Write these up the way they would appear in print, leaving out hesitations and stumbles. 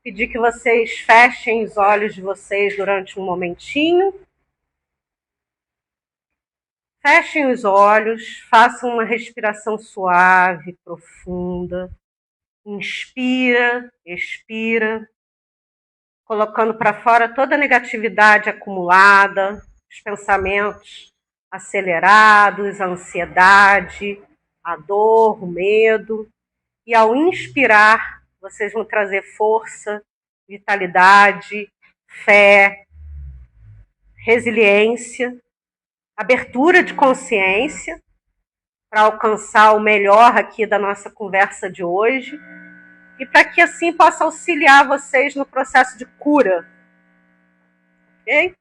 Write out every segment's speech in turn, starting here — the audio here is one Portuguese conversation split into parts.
pedir que vocês fechem os olhos de vocês durante um momentinho. Fechem os olhos, façam uma respiração suave, profunda. Inspira, expira, colocando para fora toda a negatividade acumulada, os pensamentos acelerados, a ansiedade, a dor, o medo. E ao inspirar, vocês vão trazer força, vitalidade, fé, resiliência, abertura de consciência para alcançar o melhor aqui da nossa conversa de hoje e para que assim possa auxiliar vocês no processo de cura. Ok?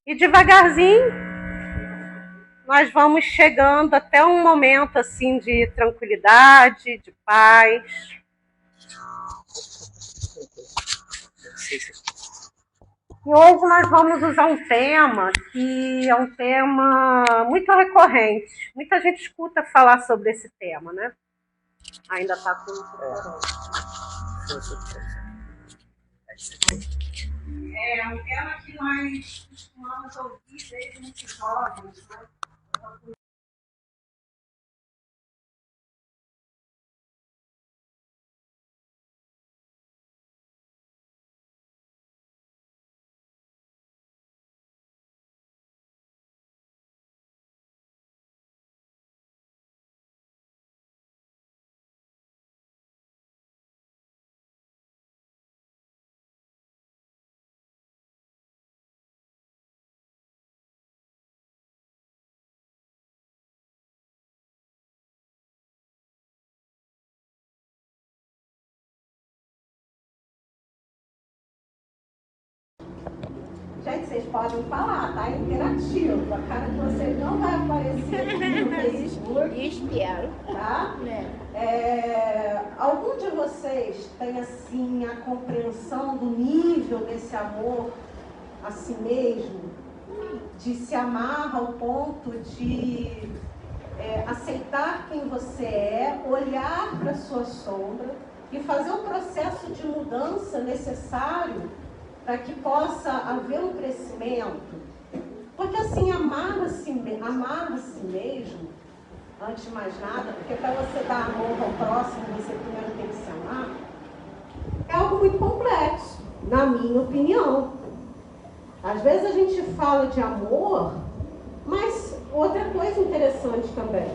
E devagarzinho nós vamos chegando até um momento assim de tranquilidade, de paz. E hoje nós vamos usar um tema que é um tema muito recorrente. Muita gente escuta falar sobre esse tema, né? Ainda está com É um tema que nós costumamos ouvir desde muito jovens, né? Gente, vocês podem falar, tá? É interativo. A cara de vocês não vai aparecer aqui no Facebook. Espero. Tá? Algum de vocês tem, assim, a compreensão do nível desse amor a si mesmo? De se amar ao ponto de aceitar quem você é, olhar para a sua sombra e fazer o processo de mudança necessário para que possa haver um crescimento? Porque assim, amar a si mesmo, antes de mais nada, porque para você dar amor ao próximo, você primeiro tem que se amar, é algo muito complexo, na minha opinião. Às vezes a gente fala de amor, mas outra coisa interessante também,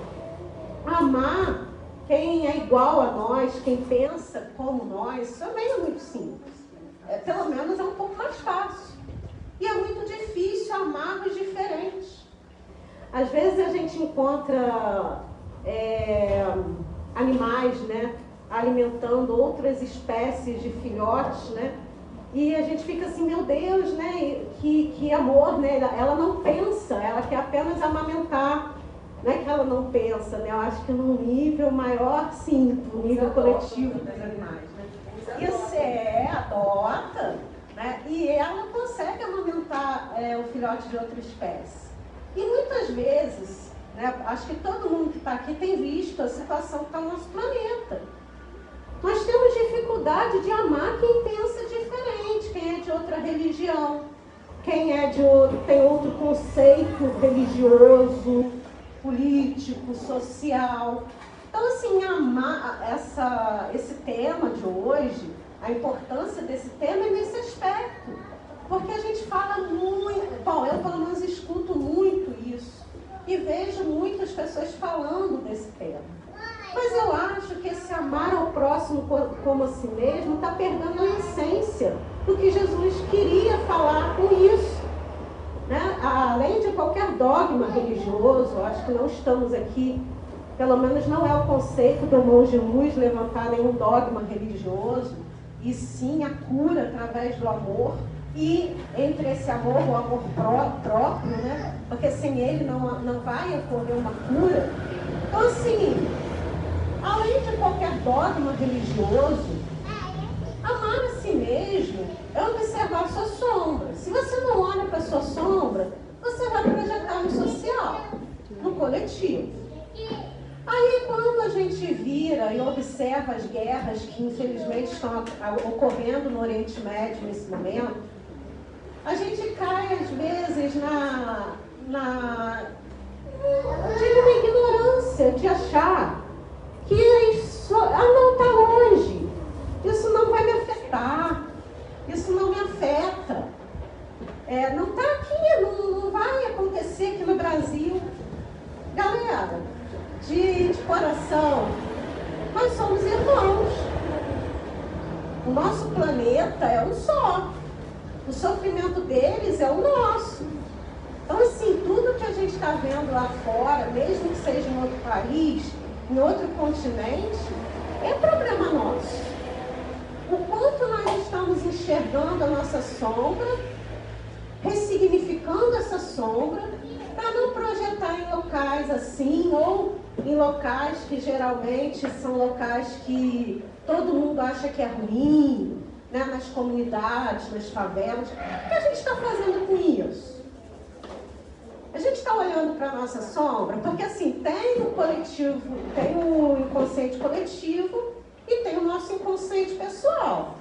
amar quem é igual a nós, quem pensa como nós, também é muito simples. Pelo menos é um pouco mais fácil. E é muito difícil amar os diferentes. Às vezes a gente encontra animais, né, alimentando outras espécies de filhotes, né, e a gente fica assim, meu Deus, né, que amor, né, ela não pensa, ela quer apenas amamentar. Não é que ela não pensa, né, eu acho que num nível maior, sim, no nível coletivo dos animais, né. E você adota, né, e ela consegue amamentar o filhote de outra espécie. E muitas vezes, né, acho que todo mundo que está aqui tem visto a situação que está no nosso planeta. Nós temos dificuldade de amar quem pensa diferente, quem é de outra religião, quem é tem outro conceito religioso, político, social. Então, assim, amar esse tema de hoje, a importância desse tema é nesse aspecto. Porque a gente fala muito, bom, eu pelo menos escuto muito isso e vejo muitas pessoas falando desse tema. Mas eu acho que esse amar ao próximo como a si mesmo está perdendo a essência do que Jesus queria falar com isso. Né? Além de qualquer dogma religioso, acho que não estamos aqui, pelo menos não é o conceito do monge Luz levantar nenhum dogma religioso, e sim a cura através do amor, e entre esse amor, o amor próprio, né? Porque sem ele não vai ocorrer uma cura. Então, assim, além de qualquer dogma religioso, amar a si mesmo é observar a sua sombra. Se você não olha para a sua sombra, você vai projetar no social, no coletivo. Aí quando a gente vira e observa as guerras que infelizmente estão ocorrendo no Oriente Médio nesse momento, a gente cai às vezes eu digo, uma ignorância de achar que isso não está longe, isso não vai me afetar, isso não me afeta, não está aqui, não vai acontecer aqui no Brasil. Galera, de coração, nós somos irmãos. O nosso planeta é um só. O sofrimento deles é o nosso. Então, assim, tudo que a gente está vendo lá fora, mesmo que seja em outro país, em outro continente, é problema nosso. O quanto nós estamos enxergando a nossa sombra, ressignificando essa sombra, para não projetar em locais assim, ou em locais que geralmente são locais que todo mundo acha que é ruim, né? Nas comunidades, nas favelas. O que a gente está fazendo com isso? A gente está olhando para a nossa sombra, porque assim, tem o coletivo, tem o inconsciente coletivo e tem o nosso inconsciente pessoal.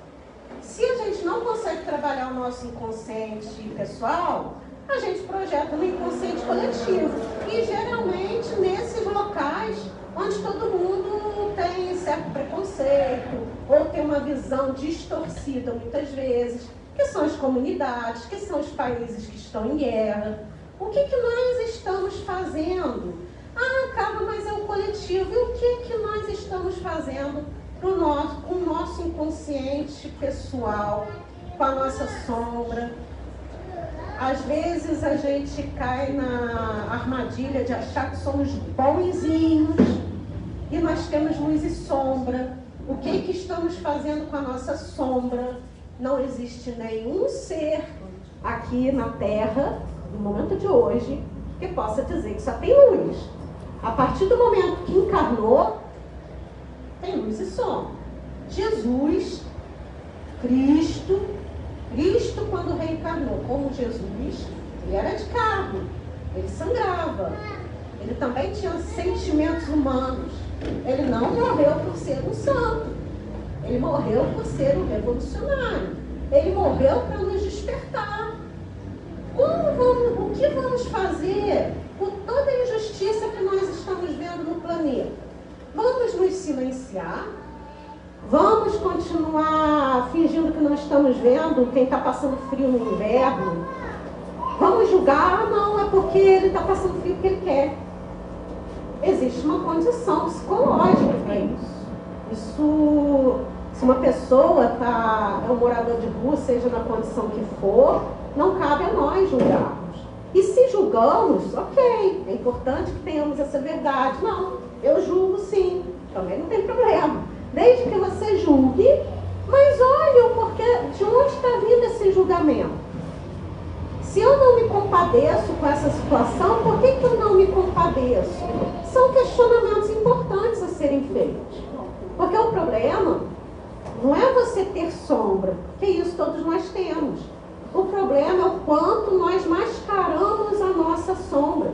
Se a gente não consegue trabalhar o nosso inconsciente pessoal, a gente projeta no inconsciente coletivo. E geralmente nesses locais onde todo mundo tem certo preconceito, ou tem uma visão distorcida muitas vezes, que são as comunidades, que são os países que estão em guerra. O que nós estamos fazendo? Carla, mas é o coletivo. E o que nós estamos fazendo com o nosso inconsciente pessoal, com a nossa sombra? Às vezes a gente cai na armadilha de achar que somos bonzinhos e nós temos luz e sombra. O que estamos fazendo com a nossa sombra? Não existe nenhum ser aqui na Terra, no momento de hoje, que possa dizer que só tem luz. A partir do momento que encarnou, tem luz e sombra. Jesus, Cristo, quando reencarnou como Jesus, ele era de carne, ele sangrava, ele também tinha sentimentos humanos. Ele não morreu por ser um santo, ele morreu por ser um revolucionário, ele morreu para nos despertar. O que vamos fazer por toda a injustiça que nós estamos vendo no planeta? Vamos nos silenciar? Vamos continuar fingindo que não estamos vendo quem está passando frio no inverno? Vamos julgar? Não, é porque ele está passando frio porque ele quer. Existe uma condição psicológica para isso. Se uma pessoa é um morador de rua, seja na condição que for, não cabe a nós julgarmos. E se julgamos, ok, é importante que tenhamos essa verdade. Não, eu julgo sim, também não tem problema. Desde que você julgue, mas olhe o porquê, de onde está vindo esse julgamento. Se eu não me compadeço com essa situação, por que eu não me compadeço? São questionamentos importantes a serem feitos. Porque o problema não é você ter sombra, porque isso todos nós temos. O problema é o quanto nós mascaramos a nossa sombra.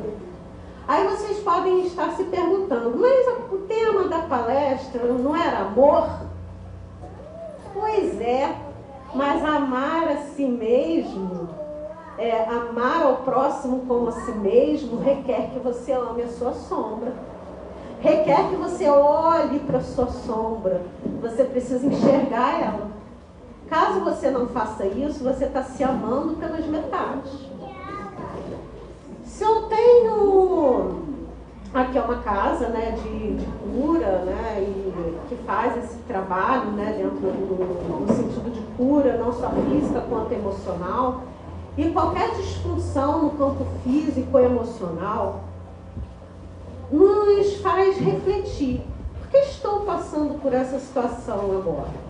Aí vocês podem estar se perguntando, mas o tema da palestra não era amor? Pois é, mas amar a si mesmo, amar ao próximo como a si mesmo, requer que você ame a sua sombra. Requer que você olhe para a sua sombra. Você precisa enxergar ela. Caso você não faça isso, você está se amando pelas metades. Se eu tenho aqui uma casa, né, de cura, né, e que faz esse trabalho, né, dentro no sentido de cura, não só física quanto emocional, e qualquer disfunção no campo físico e emocional nos faz refletir. Por que estou passando por essa situação agora?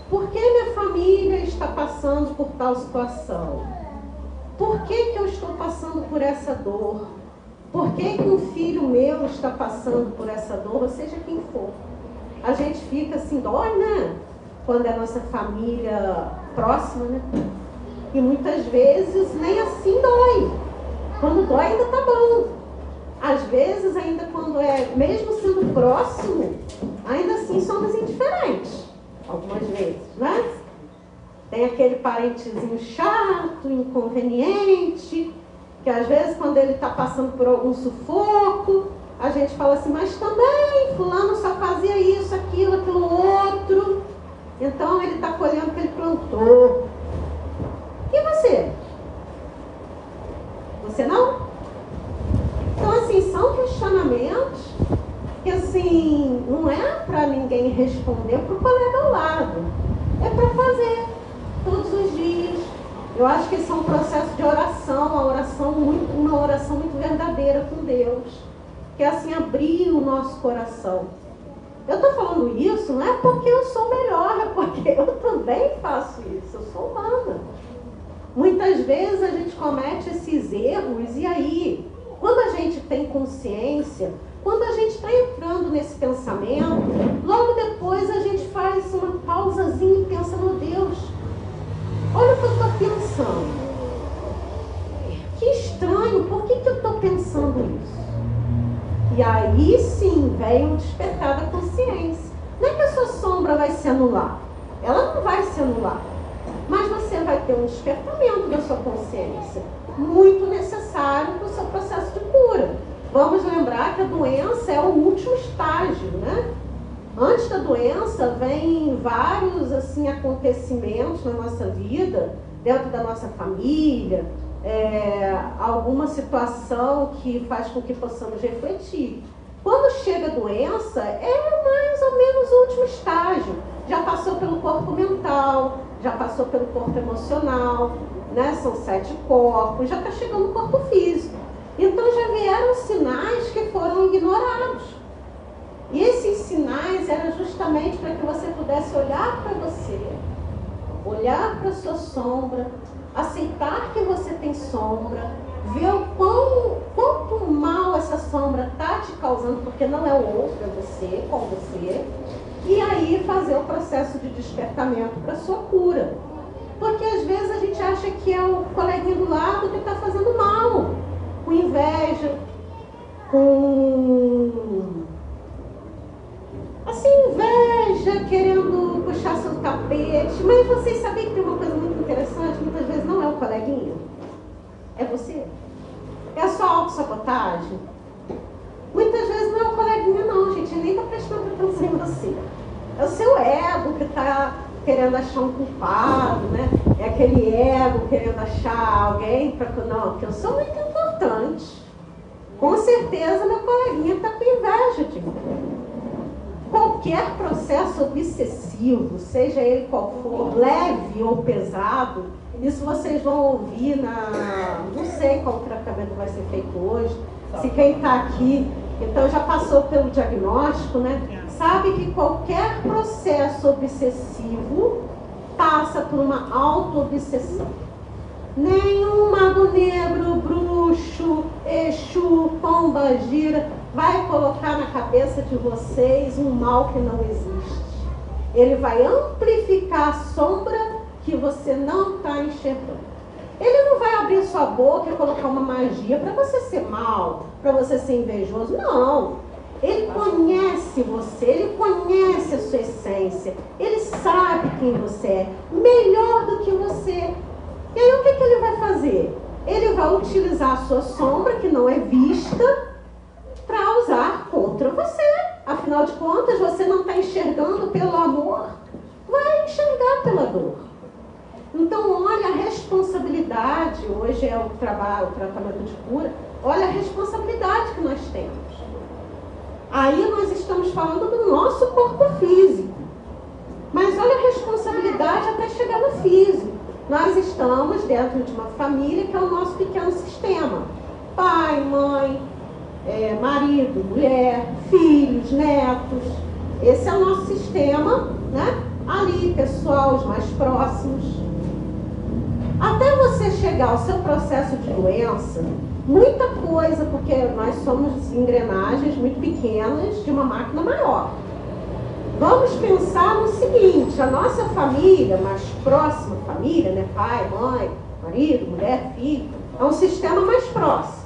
Por que minha família está passando por tal situação? Por que eu estou passando por essa dor? Por que um filho meu está passando por essa dor, ou seja quem for? A gente fica assim, dói, né? Quando é nossa família próxima, né? E muitas vezes nem assim dói. Quando dói ainda tá bom. Às vezes ainda quando mesmo sendo do próximo, ainda assim somos indiferentes, algumas vezes, né? Tem aquele parentezinho chato, inconveniente, que às vezes quando ele está passando por algum sufoco, a gente fala assim, mas também fulano só fazia isso, aquilo outro, então ele está colhendo o que ele plantou. E você? Você não? Então assim, são questionamentos que assim, não é para ninguém responder para o colega ao lado, é para fazer todos os dias. Eu acho que esse é um processo de oração, uma oração muito verdadeira com Deus, que é assim, abrir o nosso coração. Eu estou falando isso não é porque eu sou melhor, é porque eu também faço isso, eu sou humana. Muitas vezes a gente comete esses erros e aí, quando a gente tem consciência, quando a gente está entrando nesse pensamento, logo depois a gente faz uma pausazinha e pensa, meu Deus, olha o que eu estou pensando. Que estranho, por que eu estou pensando isso? E aí sim vem o despertar da consciência. Não é que a sua sombra vai se anular, ela não vai se anular, mas você vai ter um despertamento da sua consciência, muito necessário para o seu processo de cura. Vamos lembrar que a doença é o último estágio, né? Antes da doença vem vários assim, acontecimentos na nossa vida, dentro da nossa família, alguma situação que faz com que possamos refletir. Quando chega a doença, é mais ou menos o último estágio. Já passou pelo corpo mental, já passou pelo corpo emocional, né? São 7 corpos, já está chegando no corpo físico. Então já vieram sinais que foram ignorados. E esses sinais eram justamente para que você pudesse olhar para você, olhar para a sua sombra, aceitar que você tem sombra, ver o quanto mal essa sombra está te causando, porque não é o outro, é você, com você, e aí fazer o processo de despertamento para a sua cura. Porque às vezes a gente acha que é o coleguinha do lado que está fazendo mal, com inveja, com assim, inveja, querendo puxar seu tapete. Mas vocês sabem que tem uma coisa muito interessante? Muitas vezes não é o coleguinha, é você. É a sua autossabotagem. Muitas vezes não é o coleguinha não, gente, nem está prestando atenção em você. É o seu ego que está querendo achar um culpado, né? É aquele ego querendo achar alguém para... Não, porque eu sou muito importante. Com certeza meu coleguinha está com inveja de mim. Qualquer processo obsessivo, seja ele qual for, leve ou pesado, isso vocês vão ouvir não sei qual tratamento vai ser feito hoje, se quem está aqui, então já passou pelo diagnóstico, né? Sabe que qualquer processo obsessivo passa por uma auto-obsessão. Nenhum mago negro, bruxo, exu, pomba gira vai colocar na cabeça de vocês um mal que não existe. Ele vai amplificar a sombra que você não está enxergando. Ele não vai abrir sua boca e colocar uma magia para você ser mal, para você ser invejoso. Não. Ele conhece você, ele conhece a sua essência, ele sabe quem você é, melhor do que você. E aí o que ele vai fazer? Ele vai utilizar a sua sombra, que não é vista, para usar contra você. Afinal de contas, você não está enxergando pelo amor, vai enxergar pela dor. Então, olha a responsabilidade, hoje é o tratamento de cura, olha a responsabilidade que nós temos. Aí nós estamos falando do nosso corpo físico, mas olha a responsabilidade até chegar no físico. Nós estamos dentro de uma família que é o nosso pequeno sistema. Pai, mãe, marido, mulher, filhos, netos. Esse é o nosso sistema, né? Ali, pessoal, os mais próximos. Até você chegar ao seu processo de doença, muita coisa, porque nós somos engrenagens muito pequenas de uma máquina maior. Vamos pensar no seguinte, a nossa família, mais próxima família, né? Pai, mãe, marido, mulher, filho, é um sistema mais próximo.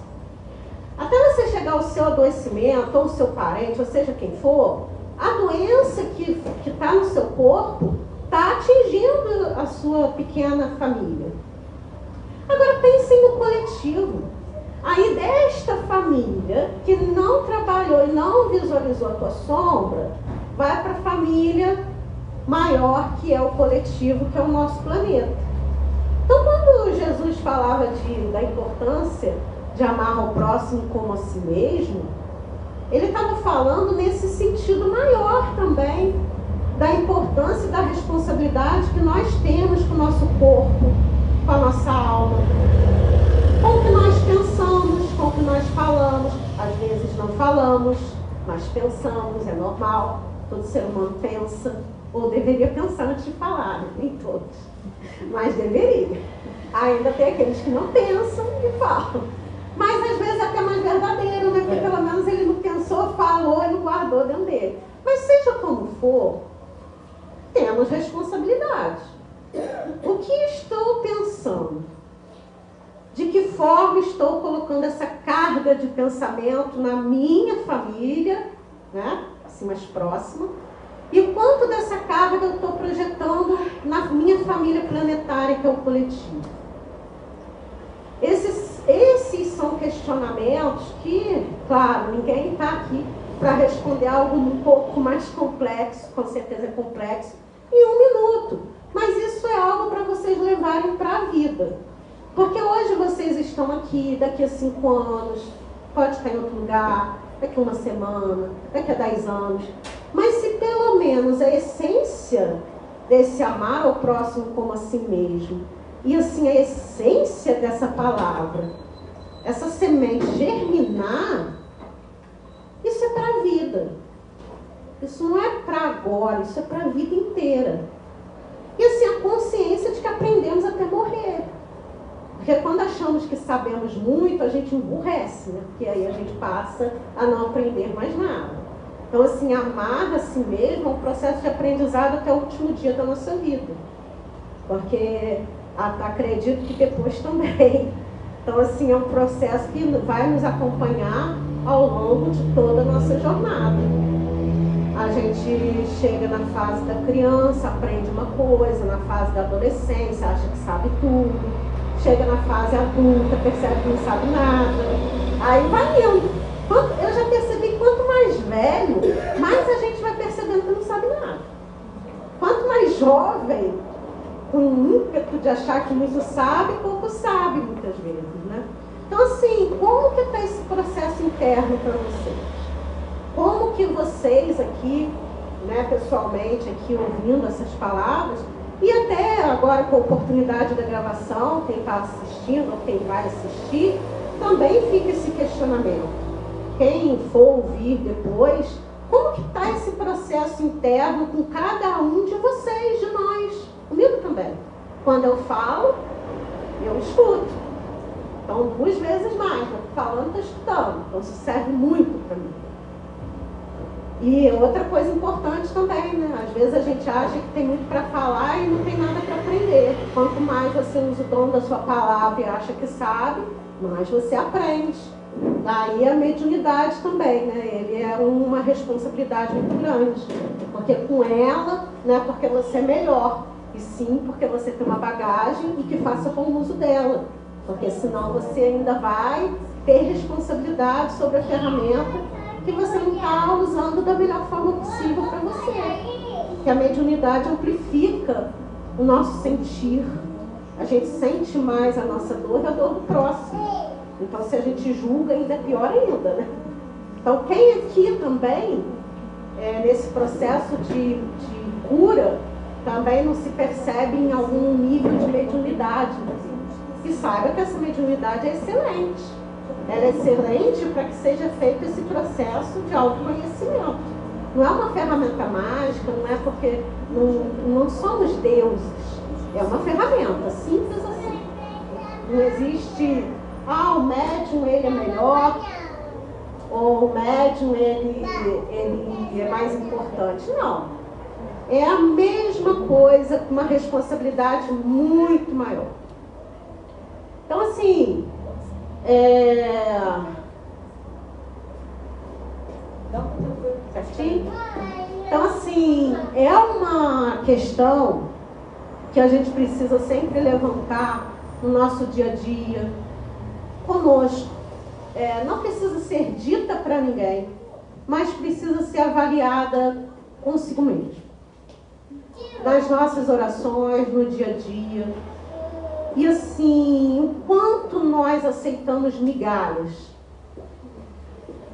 Até você chegar chegar o seu adoecimento, ou o seu parente, ou seja quem for, a doença que está no seu corpo está atingindo a sua pequena família. Agora pensem no coletivo. Aí desta família que não trabalhou e não visualizou a tua sombra, vai para a família maior que é o coletivo, que é o nosso planeta. Então quando Jesus falava da importância de amar ao próximo como a si mesmo, ele estava falando nesse sentido maior também, da importância e da responsabilidade que nós temos com o nosso corpo, com a nossa alma, com o que nós pensamos, com o que nós falamos. Às vezes não falamos, mas pensamos, é normal, todo ser humano pensa, ou deveria pensar antes de falar, né? Nem todos, mas deveria. Ainda tem aqueles que não pensam e falam. Mas às vezes é até mais verdadeiro, né? Porque pelo menos ele não pensou, falou e não guardou dentro dele. Mas seja como for, temos responsabilidade. O que estou pensando? De que forma estou colocando essa carga de pensamento na minha família, né? Assim mais próxima? E quanto dessa carga eu estou projetando na minha família planetária, que é o coletivo? Esses são questionamentos que, claro, ninguém está aqui para responder algo um pouco mais complexo, com certeza é complexo, em 1 minuto. Mas isso é algo para vocês levarem para a vida. Porque hoje vocês estão aqui, daqui a 5 anos, pode estar em outro lugar, daqui a 1 semana, daqui a 10 anos. Mas se pelo menos a essência desse amar ao próximo como a si mesmo, e assim a essência dessa palavra, essa semente germinar, isso é para a vida. Isso não é para agora, isso é para a vida inteira. E assim a consciência de que aprendemos até morrer. Porque quando achamos que sabemos muito, a gente emburrece, né? Porque aí a gente passa a não aprender mais nada. Então assim, amar a si mesmo é um processo de aprendizado até o último dia da nossa vida. Porque acredito que depois também. Então assim, é um processo que vai nos acompanhar ao longo de toda a nossa jornada. A gente chega na fase da criança, aprende uma coisa, na fase da adolescência, acha que sabe tudo. Chega na fase adulta, percebe que não sabe nada. Aí vai indo. Eu já percebi que quanto mais velho, mais a gente vai percebendo que não sabe nada. Quanto mais jovem, com um ímpeto de achar que muito sabe, pouco sabe muitas vezes, né? Então assim, como que está esse processo interno para vocês? Como que vocês aqui, né, pessoalmente, aqui ouvindo essas palavras, e até agora com a oportunidade da gravação, quem está assistindo ou quem vai assistir, também fica esse questionamento. Quem for ouvir depois, como que está esse processo interno com cada um de vocês, de nós? Comigo também. Quando eu falo, eu escuto. Então 2 vezes mais, eu estou falando, estou escutando. Então isso serve muito para mim. E outra coisa importante também, né? Às vezes a gente acha que tem muito para falar e não tem nada para aprender. Quanto mais você usa o dom da sua palavra e acha que sabe, mais você aprende. Daí a mediunidade também, né? Ele é uma responsabilidade muito grande. Porque com ela, não é porque você é melhor, e sim porque você tem uma bagagem e que faça bom uso dela. Porque senão você ainda vai ter responsabilidade sobre a ferramenta que você não está usando da melhor forma possível para você. Que a mediunidade amplifica o nosso sentir. A gente sente mais a nossa dor e a dor do próximo. Então se a gente julga, ainda é pior ainda, né? Então quem aqui também, nesse processo de cura, também não se percebe em algum nível de mediunidade, que saiba que essa mediunidade é excelente. Ela é excelente para que seja feito esse processo de autoconhecimento. Não é uma ferramenta mágica, não é porque não somos deuses. É uma ferramenta, simples assim. Não existe, o médium ele é melhor, ou o médium ele é mais importante. Não. É a mesma coisa, com uma responsabilidade muito maior. Então assim, Certinho? Então, assim, é uma questão que a gente precisa sempre levantar no nosso dia a dia, conosco. Não precisa ser dita para ninguém, mas precisa ser avaliada consigo mesmo. Nas nossas orações, no dia a dia. E assim, o quanto nós aceitamos migalhas.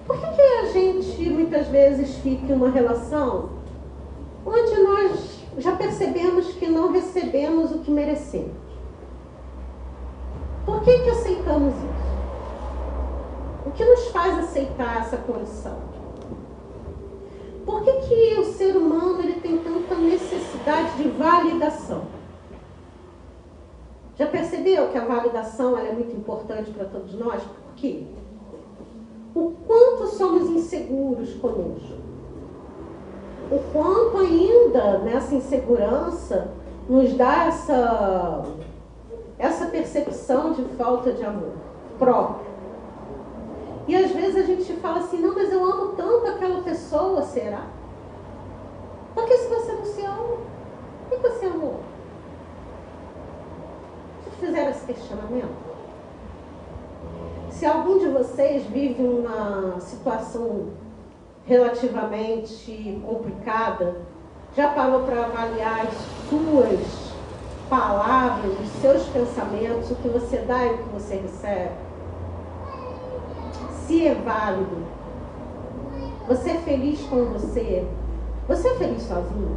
Por que a gente muitas vezes fica em uma relação onde nós já percebemos que não recebemos o que merecemos? Por que aceitamos isso? O que nos faz aceitar essa condição? Por que o ser humano ele tem tanta necessidade de validação? Já percebeu que a validação ela é muito importante para todos nós? Por quê? O quanto somos inseguros conosco. O quanto ainda nessa insegurança nos dá essa percepção de falta de amor próprio. E às vezes a gente fala assim, não, mas eu amo tanto aquela pessoa, será? Porque se você não se ama, por que você amou? Vocês fizeram esse questionamento? Se algum de vocês vive uma situação relativamente complicada, já parou para avaliar as suas palavras, os seus pensamentos, o que você dá e o que você recebe? Se é válido? Você é feliz com você? Você é feliz sozinho?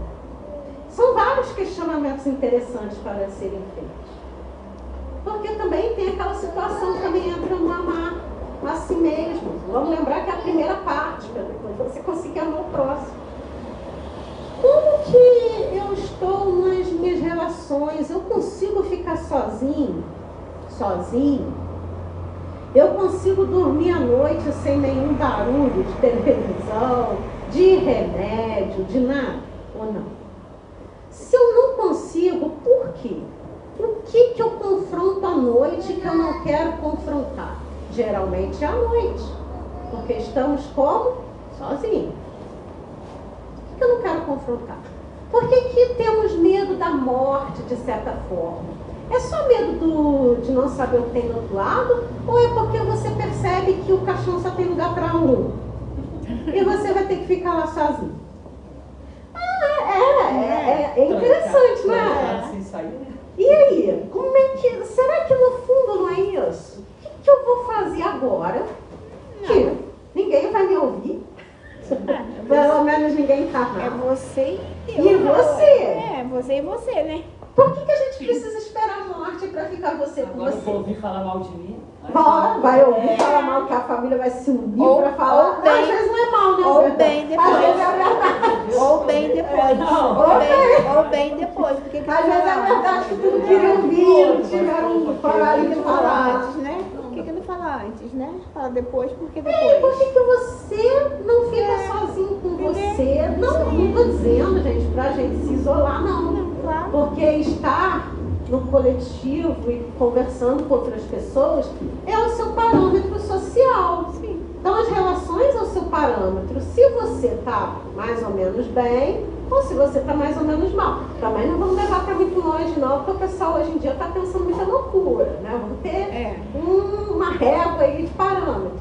São vários questionamentos interessantes para serem feitos. Porque também tem aquela situação que também entra no amar a si mesmo. Vamos lembrar que é a primeira parte, para depois você conseguir amar o próximo. Como que eu estou nas minhas relações? Eu consigo ficar sozinho? Eu consigo dormir à noite sem nenhum barulho de televisão, de remédio, de nada? Ou não? Se eu não consigo, por quê? O que eu confronto à noite que eu não quero confrontar? Geralmente é à noite. Porque estamos como? Sozinhos. O que eu não quero confrontar? Por que temos medo da morte, de certa forma? É só medo de não saber o que tem do outro lado? Ou é porque você percebe que o caixão só tem lugar para um? E você vai ter que ficar lá sozinho? É interessante, né? E aí? Como é que... Será que no fundo não é isso? O que eu vou fazer agora? Que ninguém vai me ouvir? Pelo menos ninguém tá. É você e eu. E você? É, você e você, né? Por que a gente precisa esperar a morte para ficar você com Agora você? eu vou ouvir falar mal de mim. Vai ouvir falar mal, que a família vai se unir para falar. bem, Às vezes não é mal, né? Ou bem depois. Às vezes é verdade. Ou bem depois. Não. Ou bem depois. Porque Às vezes é verdade que tudo queria ouvir, não tiveram coragem de fala falar. antes, né? Por que não fala antes, né? Fala depois, porque E por depois. que você não fica sozinho com você? Não estou dizendo, gente, pra gente se isolar, não. Claro. Porque estar no coletivo e conversando com outras pessoas é o seu parâmetro social. Sim. Então as relações é o seu parâmetro. Se você está mais ou menos bem, ou se você está mais ou menos mal. Também não vamos levar para muito longe não, porque o pessoal hoje em dia está pensando muita loucura, né? Vamos ter uma régua aí de parâmetro.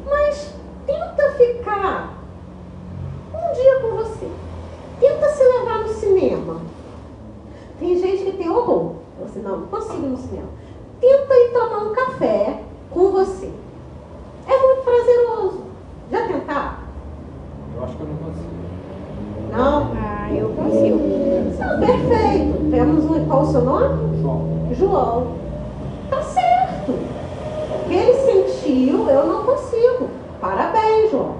Mas tenta ficar um dia com você. Tenta se levar no cinema. Tem gente que tem horror. Você não consigo ir no cinema. Tenta ir tomar um café com você. É muito prazeroso. Já tentaram? Eu acho que eu não consigo. Não? Ah, eu consigo. Não, perfeito. Temos um. Qual o seu nome? João. Tá certo. O que ele sentiu, eu não consigo. Parabéns, João.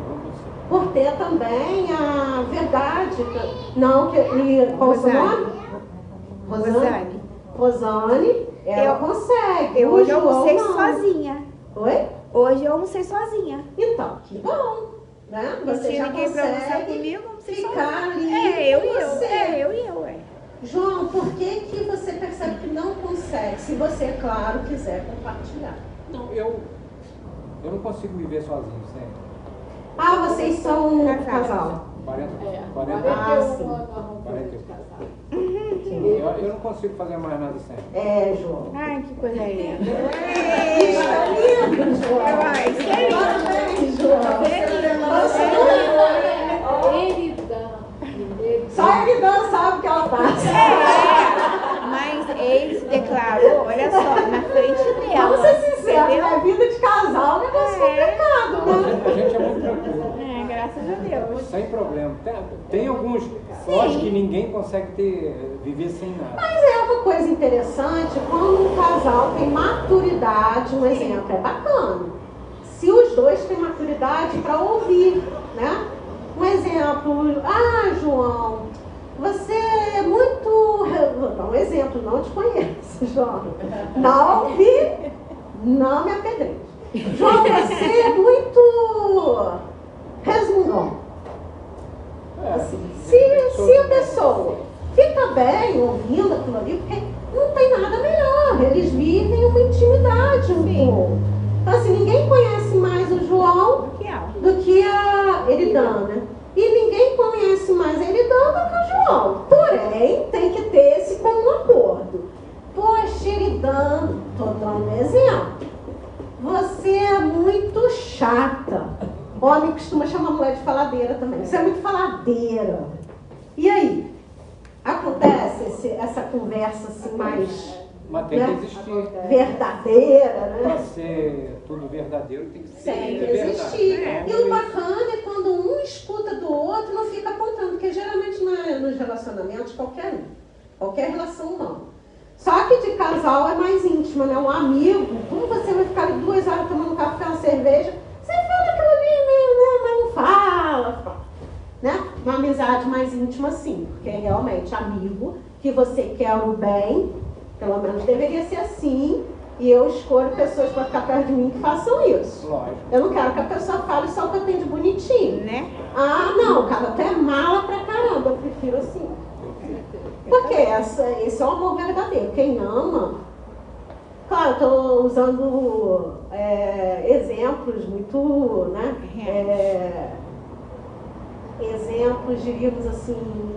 Por ter também a verdade. Não, qual o seu nome? Rosane. Rosane, ela consegue. Hoje eu João almocei não. sozinha. Oi? Hoje eu almocei sozinha. Então, que bom. Né? Não Você tinha já ninguém pra almoçar consegue comigo, eu almocei ficar sozinha. ali É, eu com e eu. você. É, eu e eu, é. João, por que você percebe que não consegue? Se você, é claro, quiser compartilhar. Não, eu não consigo viver sozinho sempre. Ah, vocês são um casal. 40, É, 40. 41 sim. anos nós vamos fazer de casado. Eu não consigo fazer mais nada sem. É, João. Ai, que coisa linda. Isso é lindo, João. Ai, isso é lindo. Parabéns, João. Ele dá. Só ele não sabe o que ela passa. Mas ele se declarou, olha só, na frente dela. Vamos ser sinceros, entendeu? né? Vida de casal é um negócio complicado, Não, né? a gente é muito tranquilo. É, graças a Deus. Sem problema. Tem alguns, lógico que ninguém consegue viver sem nada. Mas é uma coisa interessante quando um casal tem maturidade, um exemplo, é bacana. Se os dois têm maturidade para ouvir, né? Um exemplo, João, você é muito. Vou dar um exemplo, não te conheço, João. Não ouvi, não me apedreje. João, você é muito resmungão. Assim, se a pessoa fica bem ouvindo aquilo ali, porque não tem nada melhor, eles vivem uma intimidade um com o outro. Então, assim, ninguém conhece mais o João do que a Eridana. E ninguém conhece mais a Eridana do que o João. Porém, tem que ter esse comum acordo. Poxa, Eridana, estou dando um exemplo. Você é muito chata. Homem costuma chamar a mulher de faladeira também. Você é muito faladeira. E aí? Acontece essa conversa assim mais... Mas tem que existir. Verdadeira, Para né? ser tudo verdadeiro, tem que ser Tem que verdade. existir. É. E o bacana é quando um escuta do outro e não fica apontando, porque geralmente nos relacionamentos, qualquer relação humana. Só que de casal é mais íntima, né? Um amigo, como você vai ficar ali 2 horas tomando café, uma cerveja, você fala aquilo ali meio, né? Mas não fala. Né? Uma amizade mais íntima, sim, porque é realmente amigo, que você quer o bem, pelo menos deveria ser assim, e eu escolho pessoas para ficar perto de mim que façam isso. Lógico. Eu não quero que a pessoa fale só o que eu tenho de bonitinho. Né? Ah, não, cara, até mala pra caramba, eu prefiro assim. Porque esse é o amor verdadeiro. Quem ama, claro, eu estou usando exemplos muito, né? Exemplos, diríamos assim,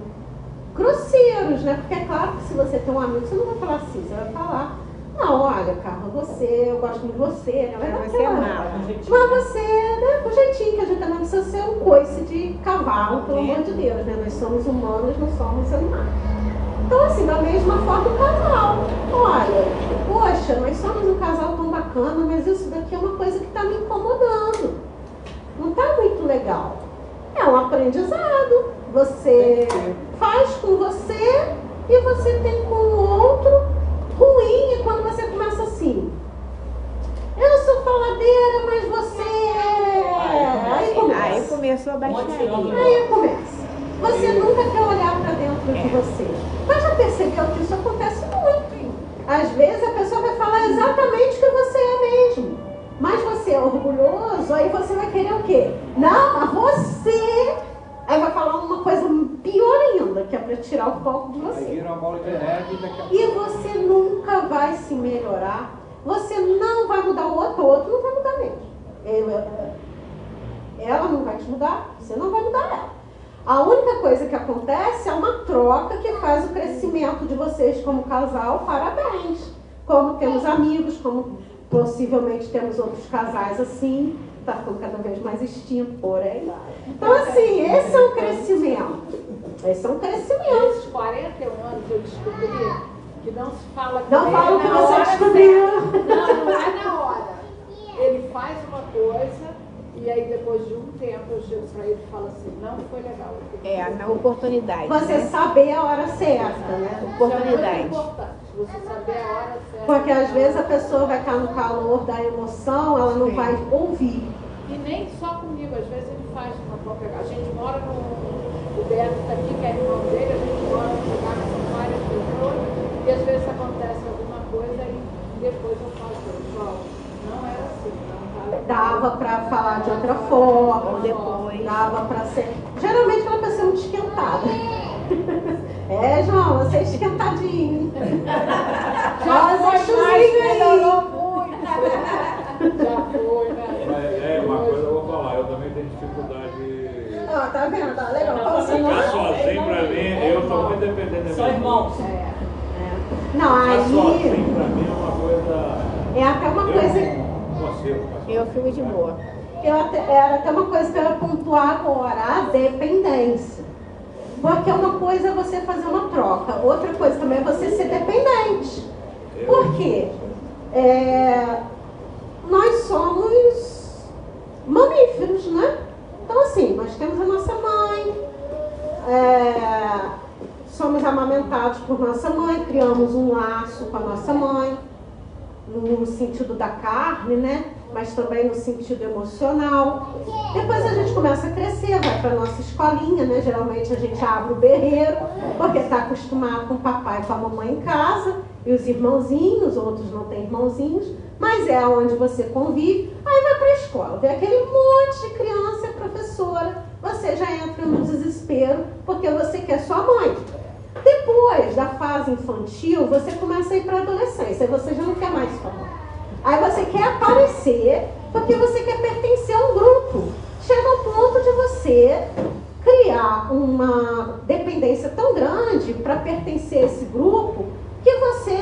grosseiros, né? Porque é claro que se você tem um amigo, você não vai falar assim, você vai falar, não, olha, Carla, eu gosto muito de você, né? Mas você é mala. Mas você, né, com jeitinho, que a gente também precisa ser um coice de cavalo, pelo amor de Deus, né? Nós somos humanos, não somos animais. Então, assim, da mesma forma o casal. Olha, poxa, nós somos um casal tão bacana, mas isso daqui é uma coisa que está me incomodando. Não está muito legal. É um aprendizado. Você faz com você e você tem com o outro. Ruim é quando você começa assim. Eu sou faladeira, mas você é... Aí começou a baixaria. Aí começa. Você nunca quer olhar para dentro de você. Mas já percebeu que isso acontece muito. Às vezes a pessoa vai falar exatamente o que você é mesmo. Mas você é orgulhoso, aí você vai querer o quê? Não, mas você... Aí vai falar uma coisa pior ainda, que é para tirar o foco de Aí você. vira uma bola de neve e daqui a pouco... E você nunca vai se melhorar. Você não vai mudar o outro não vai mudar mesmo. Ela não vai te mudar, você não vai mudar ela. A única coisa que acontece é uma troca que faz o crescimento de vocês como casal. Parabéns! Como temos amigos, como possivelmente temos outros casais assim, está ficando cada vez mais extinto, porém. Então, assim, esse é um crescimento. Esse é um crescimento. Nesses 41 anos eu descobri que não se fala com Não ele fala o que na você hora descobriu. certa. Não é na hora. Ele faz uma coisa e aí depois de um tempo eu chego para ele e falo assim, não foi legal. Na oportunidade. Você né? saber a hora certa, né? Oportunidade. Isso é muito importante, você saber a hora certa. Porque às vezes a pessoa vai estar no calor da emoção, ela não vai ouvir. E nem só comigo, às vezes ele faz uma própria. A gente mora no. O Beto está aqui, que é irmão dele, a gente mora num lugar com várias pessoas, e às vezes acontece alguma coisa e depois eu falo para ele, João, não era assim, não tá legal. Dava para falar de outra forma, Ou depois. dava para ser. Geralmente aquela pessoa é muito esquentada. É, João, você é esquentadinho. Já Nossa, foi mais, chuzinho aí. melhorou muito. Já foi, né? Uma coisa eu vou falar, eu também tenho dificuldade. Ó, tá vendo? Tá legal. Ficar sozinho pra mim, eu tô muito dependente da Só minha irmãos. Não, Ficar aí sozinho pra mim é uma coisa. é até uma coisa. Não consigo ficar Eu sozinho. fico de boa. Era até uma coisa que eu ia pontuar agora, a dependência. Porque uma coisa é você fazer uma troca, outra coisa também é você ser dependente. Por quê? Nós somos mamíferos, né? Então assim, nós temos a nossa mãe, somos amamentados por nossa mãe, criamos um laço com a nossa mãe, no sentido da carne, né? Mas também no sentido emocional. Depois a gente começa a crescer, vai para a nossa escolinha, né? Geralmente a gente abre o berreiro, porque está acostumado com o papai e com a mamãe em casa, e os irmãozinhos, outros não têm irmãozinhos, mas é onde você convive. Aí vai para a escola, vê aquele monte de criança e professora, você já entra no desespero, porque você quer sua mãe. Depois da fase infantil, você começa a ir para a adolescência, e você já não quer mais sua mãe. Aí você quer aparecer porque você quer pertencer a um grupo. Chega ao ponto de você criar uma dependência tão grande para pertencer a esse grupo que você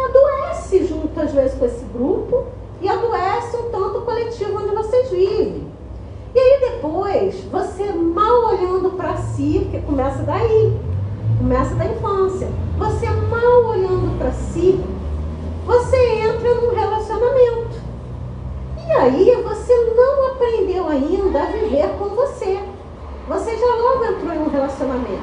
adoece junto às vezes com esse grupo e adoece um tanto o coletivo onde vocês vivem. E aí depois, você mal olhando para si, porque começa daí, começa da infância, você mal olhando para si, você entra num relacionamento. E aí você não aprendeu ainda a viver com você. Você já logo entrou em um relacionamento.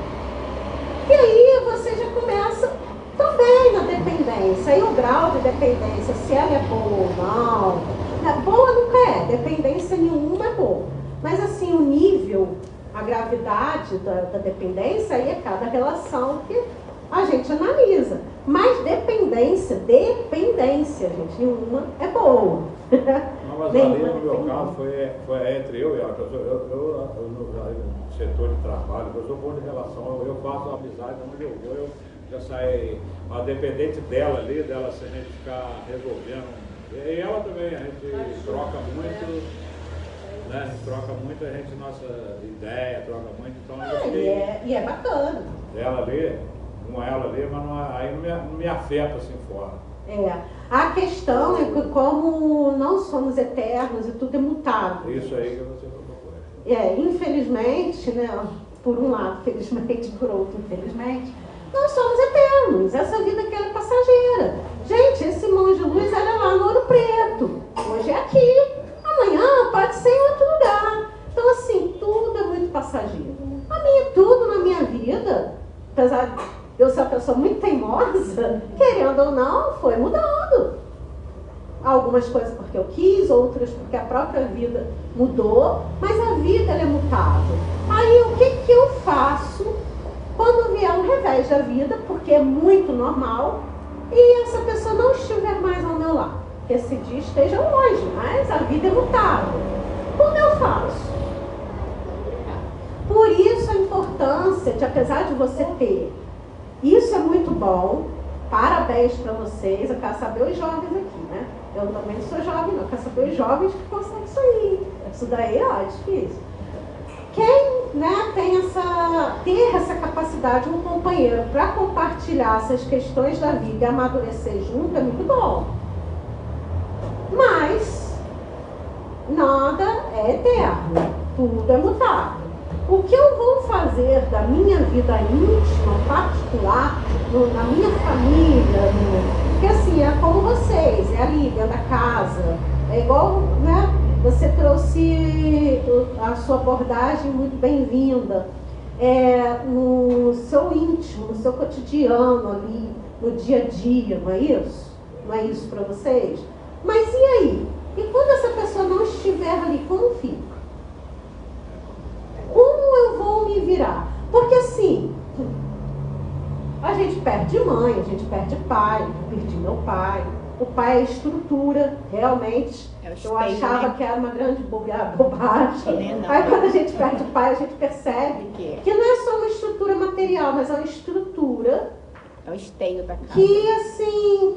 E aí você já começa também na dependência. E o grau de dependência, se ela é boa ou não. Boa nunca é, dependência nenhuma é boa. Mas assim, o nível, a gravidade da dependência, aí é cada relação que a gente analisa. Mas dependência, gente, nenhuma é boa. Não, mas ali no meu caso foi entre eu e ela. Eu no setor de trabalho, eu sou bom de relação, eu faço amizade onde eu vou, eu já saio dependente dela ali, dela sem a gente ficar resolvendo. E ela também, a gente troca muito, né? A gente troca muito, a gente, nossa ideia, troca muito, então eu fiquei. E é bacana. Dela ali, com ela ali, mas aí não me afeta assim fora. A questão é que como não somos eternos e tudo é mutável. Isso aí que você colocou. Infelizmente, né, por um lado, felizmente, por outro, infelizmente, nós somos eternos. Essa vida aqui é passageira. Gente, esse mão de luz era lá no Ouro Preto. Hoje é aqui. Amanhã pode ser em outro lugar. Então, assim, tudo é muito passageiro. Tudo na minha vida, apesar de eu ser uma pessoa muito teimosa, querendo ou não, foi mudando. Algumas coisas porque eu quis, outras porque a própria vida mudou, mas a vida ela é mutável. Aí o que eu faço quando vier um revés da vida, porque é muito normal, e essa pessoa não estiver mais ao meu lado? Que esse dia esteja longe, mas a vida é mutável. Como eu faço? Por isso a importância de, apesar de você ter, isso é muito bom, parabéns para vocês. Eu quero saber os jovens aqui, né? Eu também não sou jovem, não. Eu quero saber os jovens que conseguem isso aí. Isso daí, ó, é difícil. Quem, né, ter essa capacidade, um companheiro, para compartilhar essas questões da vida e amadurecer junto, é muito bom. Mas nada é eterno, tudo é mutável. O que eu vou fazer da minha vida íntima, particular, na minha família, porque assim, é como vocês, é ali dentro da casa, é igual, né? Você trouxe a sua abordagem muito bem-vinda, no seu íntimo, no seu cotidiano ali, no dia a dia, não é isso? Não é isso para vocês? Mas e aí? E quando essa pessoa não estiver ali, como fica? Como eu vou me virar? Porque assim, a gente perde mãe, a gente perde pai, eu perdi meu pai. O pai é estrutura, realmente. Eu achava que era uma grande bobagem. Aí quando a gente perde o pai, a gente percebe que não é só uma estrutura material, mas é uma estrutura. É o esteio da casa. Que assim,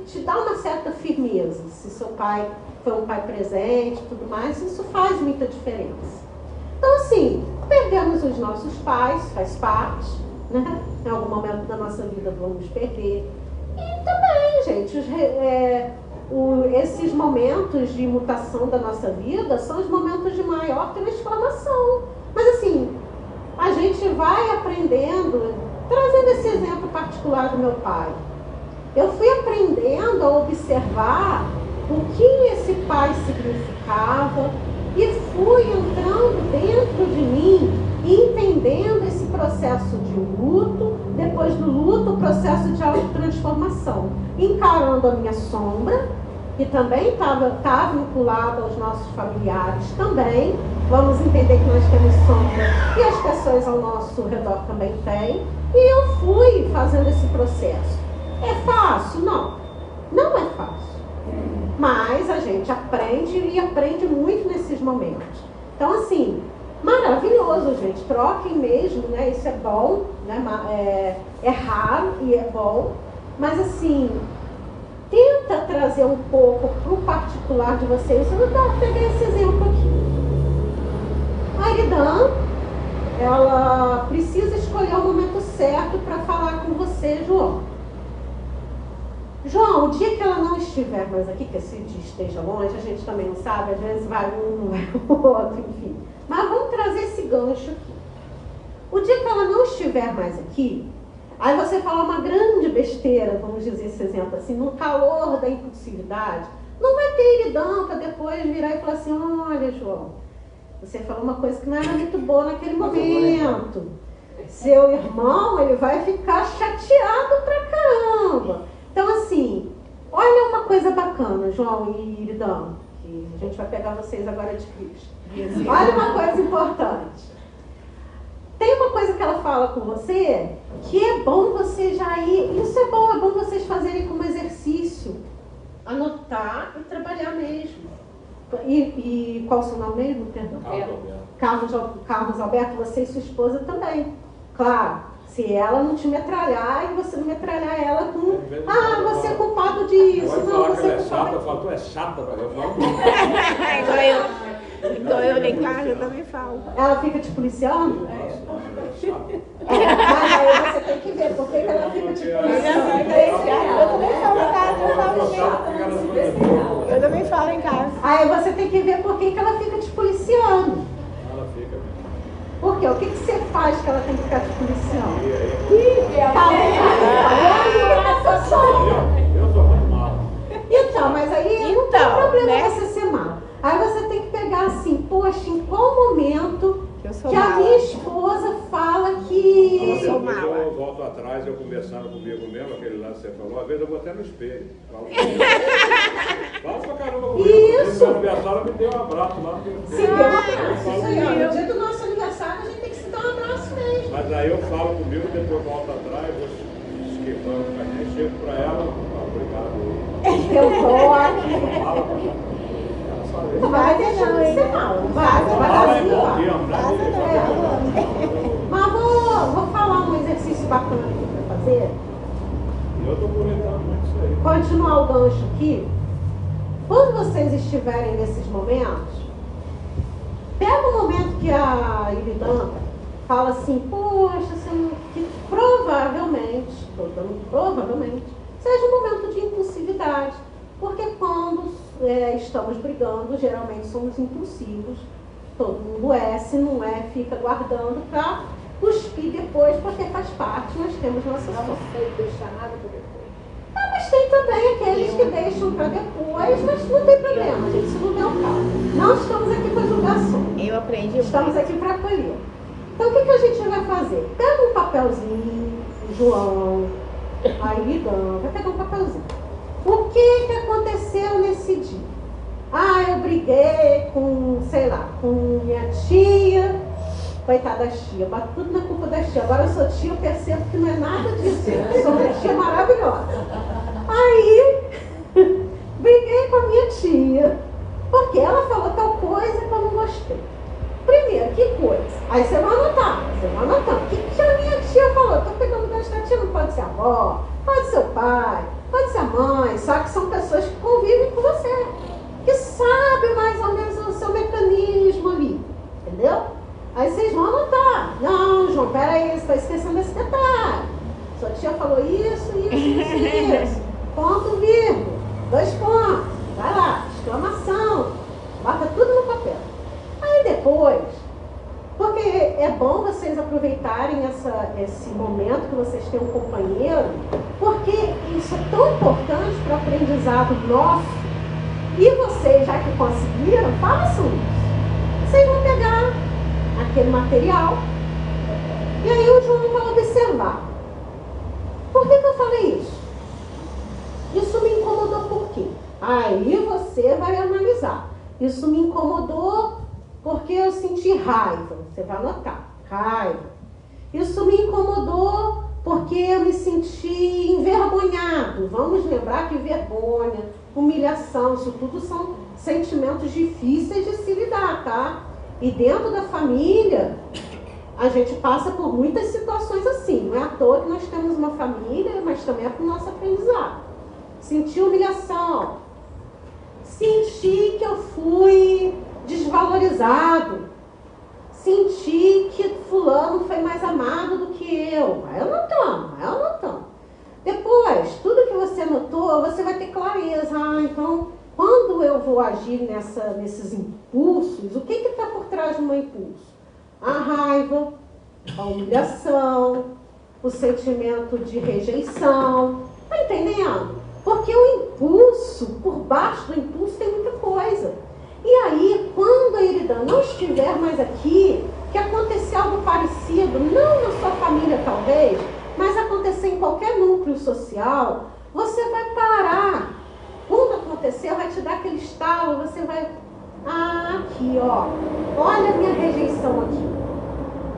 te dá uma certa firmeza. Se seu pai foi um pai presente e tudo mais, isso faz muita diferença. Então, assim, perdemos os nossos pais, faz parte, né? Em algum momento da nossa vida vamos perder. E também, gente, esses momentos de mutação da nossa vida são os momentos de maior transformação. Mas assim, a gente vai aprendendo, trazendo esse exemplo particular do meu pai. Eu fui aprendendo a observar o que esse pai significava e fui entrando dentro de mim e entendendo esse processo de luto, depois do luto, o processo de autotransformação, encarando a minha sombra, que também está vinculada aos nossos familiares também. Vamos entender que nós temos sombra e as pessoas ao nosso redor também têm. E eu fui fazendo esse processo. É fácil? Não. Não é fácil. Mas a gente aprende e aprende muito nesses momentos. Então, assim, maravilhoso, gente. Troquem mesmo, né? Isso é bom, né? É raro e é bom. Mas, assim, tenta trazer um pouco para o particular de vocês. Eu vou pegar esse exemplo aqui. A Iridan, ela precisa escolher o momento certo para falar com você, João. João, o dia que ela não estiver mais aqui, que esse dia esteja longe, a gente também não sabe, às vezes vai um, não vai o outro, enfim. Mas vamos trazer esse gancho aqui. O dia que ela não estiver mais aqui, aí você fala uma grande besteira, vamos dizer esse exemplo assim, no calor da impulsividade, não vai ter iridão para depois virar e falar assim, olha, João, você falou uma coisa que não era muito boa naquele momento. Seu irmão, ele vai ficar chateado pra caramba. Então, assim, olha uma coisa bacana, João e Iridão, que a gente vai pegar vocês agora de Cristo. Olha uma coisa importante. Tem uma coisa que ela fala com você, que é bom você já ir, isso é bom vocês fazerem como exercício. Anotar e trabalhar mesmo. E qual o seu nome mesmo? Perdão? Carlos Alberto, você e sua esposa também. Claro. Se ela não te metralhar e você não metralhar ela com você é culpado disso. Não, você é culpado. Eu falo, tu é chata pra eu falo. Igual eu em casa, eu também falo. Ela fica te policiando? Mas aí você tem que ver por que ela fica te policiando. Eu também falo em casa. Aí você tem que ver por que ela fica te policiando. Ela fica mesmo. Por quê? O que você faz que ela tem que ficar te policiando? Eu sou muito mal. Então, mas aí não tem problema você ser mal. Aí você tem que pegar assim, poxa, em qual momento que a minha esposa fala que eu sou mal? Eu volto atrás, eu conversando comigo mesmo, aquele lance que você falou, às vezes eu vou até no espelho. Fala pra caramba comigo. Isso! No aniversário me deu um abraço lá. Se deu um abraço. Isso aí, ó. No dia do nosso aniversário a gente tem que se dar um abraço mesmo. Mas aí eu falo comigo, depois volto atrás, vou esquivando pra gente, chego pra ela, obrigado. Eu vou aqui. Fala pra ela. Não vai deixando de ser mal. Vai devagarzinho. Mas vou falar um exercício bacana aqui pra fazer. Eu tô comentando muito isso aí. Continuar o gancho aqui. Quando vocês estiverem nesses momentos, pega o momento que a Iridan fala assim, poxa, que provavelmente seja um momento de impulsividade. Porque quando estamos brigando, geralmente somos impulsivos. Todo mundo se não fica guardando para cuspir depois, porque faz parte, nós temos nossa sorte. Não sei deixar nada para depois. Mas tem também aqueles que deixam para depois, mas não tem problema, gente, isso não é o caso. Não estamos aqui para julgação. Eu aprendi. Estamos aqui para acolher. Então o que a gente vai fazer? Pega um papelzinho, João, a Iridan, vai pegar um papelzinho. O que aconteceu nesse dia? Eu briguei com, sei lá, com minha tia. Coitada da tia, bato tudo na culpa da tia. Agora eu sou tia, eu percebo que não é nada disso. Eu sou uma tia maravilhosa. Aí, briguei com a minha tia, porque ela falou tal coisa que eu não gostei. Primeiro, que coisa? Aí você vai anotar, O que a minha tia falou? Estou pegando da tia, não pode ser a avó, pode ser o pai, pode ser a mãe, só que são pessoas que convivem com você, que sabem mais ou menos o seu mecanismo ali, entendeu? Aí vocês vão anotar. Não, João, peraí, você está esquecendo esse detalhe. Sua tia falou isso, isso. Ponto, vírgula. 2 pontos. Vai lá, exclamação. Bota tudo no papel. Aí depois, porque é bom vocês aproveitarem esse momento que vocês têm um companheiro, porque isso é tão importante para o aprendizado nosso. E vocês, já que conseguiram, façam isso. Vocês vão pegar aquele material e aí o João vai observar. Por que eu falei isso? Isso me incomodou por quê? Aí você vai analisar. Isso me incomodou porque eu senti raiva. Você vai anotar. Raiva. Isso me incomodou porque eu me senti envergonhado. Vamos lembrar que vergonha, humilhação, isso tudo são sentimentos difíceis de se lidar, tá? E dentro da família, a gente passa por muitas situações assim. Não é à toa que nós temos uma família, mas também é para o nosso aprendizado. Sentir humilhação. Sentir que eu fui desvalorizado. Sentir que fulano foi mais amado do que eu. Vai anotando. Depois, tudo que você anotou, você vai ter clareza. Então, quando eu vou agir nesses impulsos, o que está por trás do meu impulso? A raiva, a humilhação, o sentimento de rejeição. Está entendendo? Porque o impulso, por baixo do impulso, tem muita coisa. E aí, quando a Iridan não estiver mais aqui, que acontecer algo parecido, não na sua família talvez, mas acontecer em qualquer núcleo social, você vai parar. Quando acontecer, vai te dar aquele estalo, você vai... Ah, aqui, ó. Olha a minha rejeição aqui.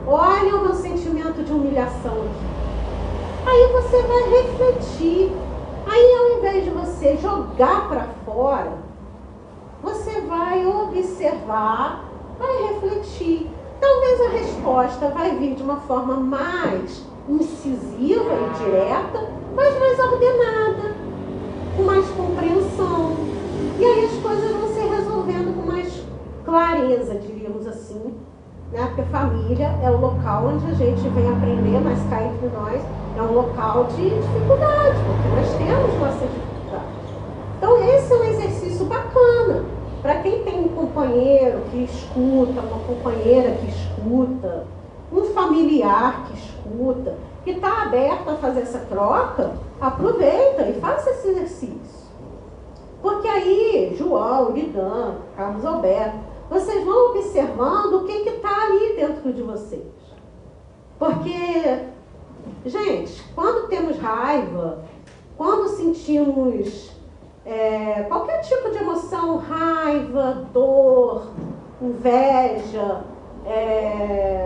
Olha o meu sentimento de humilhação aqui. Aí você vai refletir. Aí, ao invés de você jogar para fora, você vai observar, vai refletir. Talvez a resposta vai vir de uma forma mais incisiva e direta, mas mais ordenada, com mais compreensão. E aí as coisas vão se resolvendo com mais clareza, diríamos assim, né? Porque a família é o local onde a gente vem aprender, mas cá entre nós é um local de dificuldade, porque nós temos nossas dificuldades. Então esse é um exercício bacana para quem tem um companheiro que escuta, uma companheira que escuta, um familiar que escuta, que está aberto a fazer essa troca. Aproveita e faça esse exercício. Porque aí, João, Iridan, Carlos Alberto, vocês vão observando o que está ali dentro de vocês. Porque, gente, quando temos raiva, quando sentimos qualquer tipo de emoção, raiva, dor, inveja,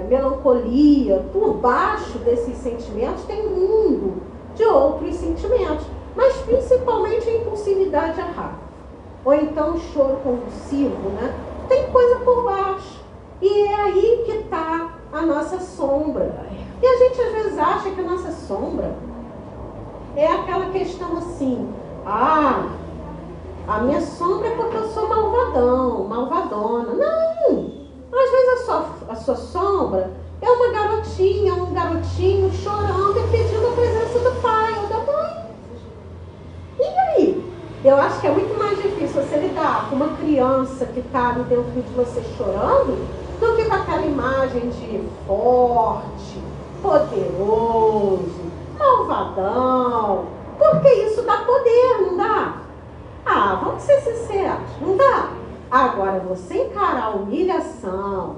melancolia, por baixo desses sentimentos tem um mundo de outros sentimentos, mas principalmente a impulsividade e a raiva, ou então o choro convulsivo, né? Tem coisa por baixo, e é aí que está a nossa sombra. E a gente às vezes acha que a nossa sombra é aquela questão assim: ah, a minha sombra é porque eu sou malvadão, malvadona. Não! Às vezes a sua sombra é uma garotinha, um garotinho chorando e pedindo a presença do pai ou da mãe. E aí? Eu acho que é muito mais difícil você lidar com uma criança que está ali dentro de você chorando do que com aquela imagem de forte, poderoso, malvadão. Porque isso dá poder, não dá? Ah, vamos ser sinceros, não dá? Agora, você encarar a humilhação,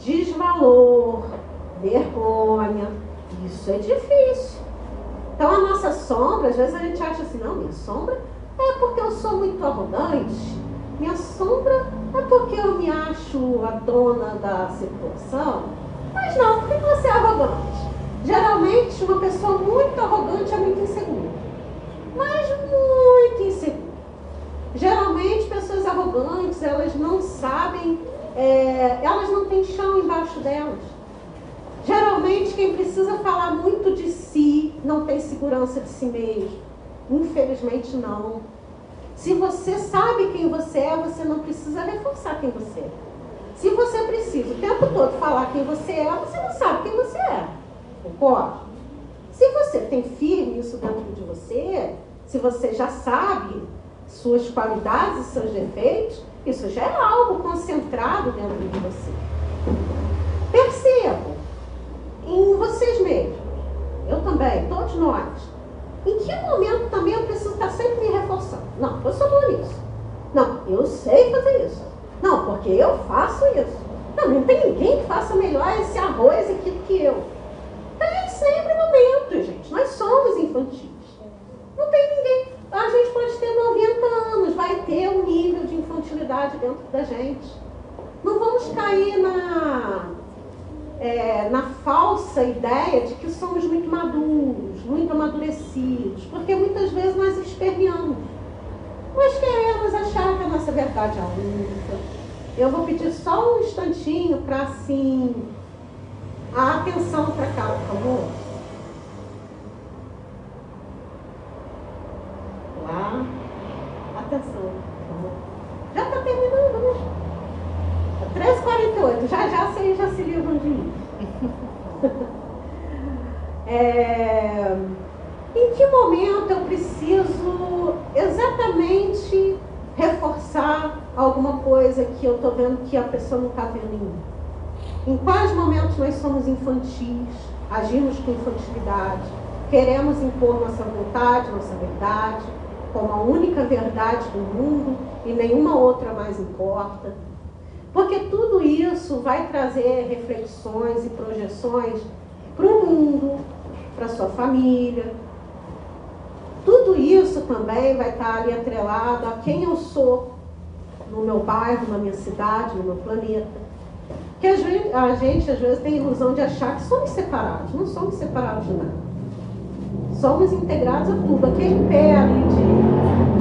desvalor, vergonha, isso é difícil. Então, a nossa sombra, às vezes a gente acha assim: não, minha sombra é porque eu sou muito arrogante, minha sombra é porque eu me acho a dona da situação. Mas não, por que você é arrogante? Geralmente, uma pessoa muito arrogante é muito insegura, mas muito insegura. Geralmente, pessoas arrogantes, elas não sabem, elas não têm chão embaixo delas. Geralmente, quem precisa falar muito de si não tem segurança de si mesmo. Infelizmente, não. Se você sabe quem você é, você não precisa reforçar quem você é. Se você precisa o tempo todo falar quem você é, você não sabe quem você é. Concorda? Se você tem firme isso dentro de você, se você já sabe suas qualidades e seus defeitos, isso já é algo concentrado dentro de você. Percebam em vocês mesmos, eu também, todos nós, em que momento também eu preciso estar sempre me reforçando? Não, eu sou boa nisso. Não, eu sei fazer isso. Não, porque eu faço isso. Não tem ninguém que faça melhor esse arroz aqui do que eu. Tem sempre momentos, gente. Nós somos infantis. Não tem ninguém. A gente pode ter 90 anos, vai ter um nível de infantilidade dentro da gente. Não vamos cair na falsa ideia de que somos muito maduros, muito amadurecidos, porque muitas vezes nós esperneamos. Nós queremos achar que a nossa verdade é a única. Eu vou pedir só um instantinho para, assim, a atenção para cá, por favor. Lá. Atenção, por favor. Já está terminando, né? 13h48. Já vocês já se livram de mim. Em que momento eu preciso exatamente reforçar alguma coisa que eu estou vendo que a pessoa não está vendo em mim? Em quais momentos nós somos infantis, agimos com infantilidade, queremos impor nossa vontade, nossa verdade, como a única verdade do mundo e nenhuma outra mais importa? Porque tudo isso vai trazer reflexões e projeções para o mundo, para a sua família. Tudo isso também vai estar ali atrelado a quem eu sou no meu bairro, na minha cidade, no meu planeta. Que a gente às vezes tem a ilusão de achar que somos separados. Não somos separados de nada. Somos integrados a tudo. Aquele pé ali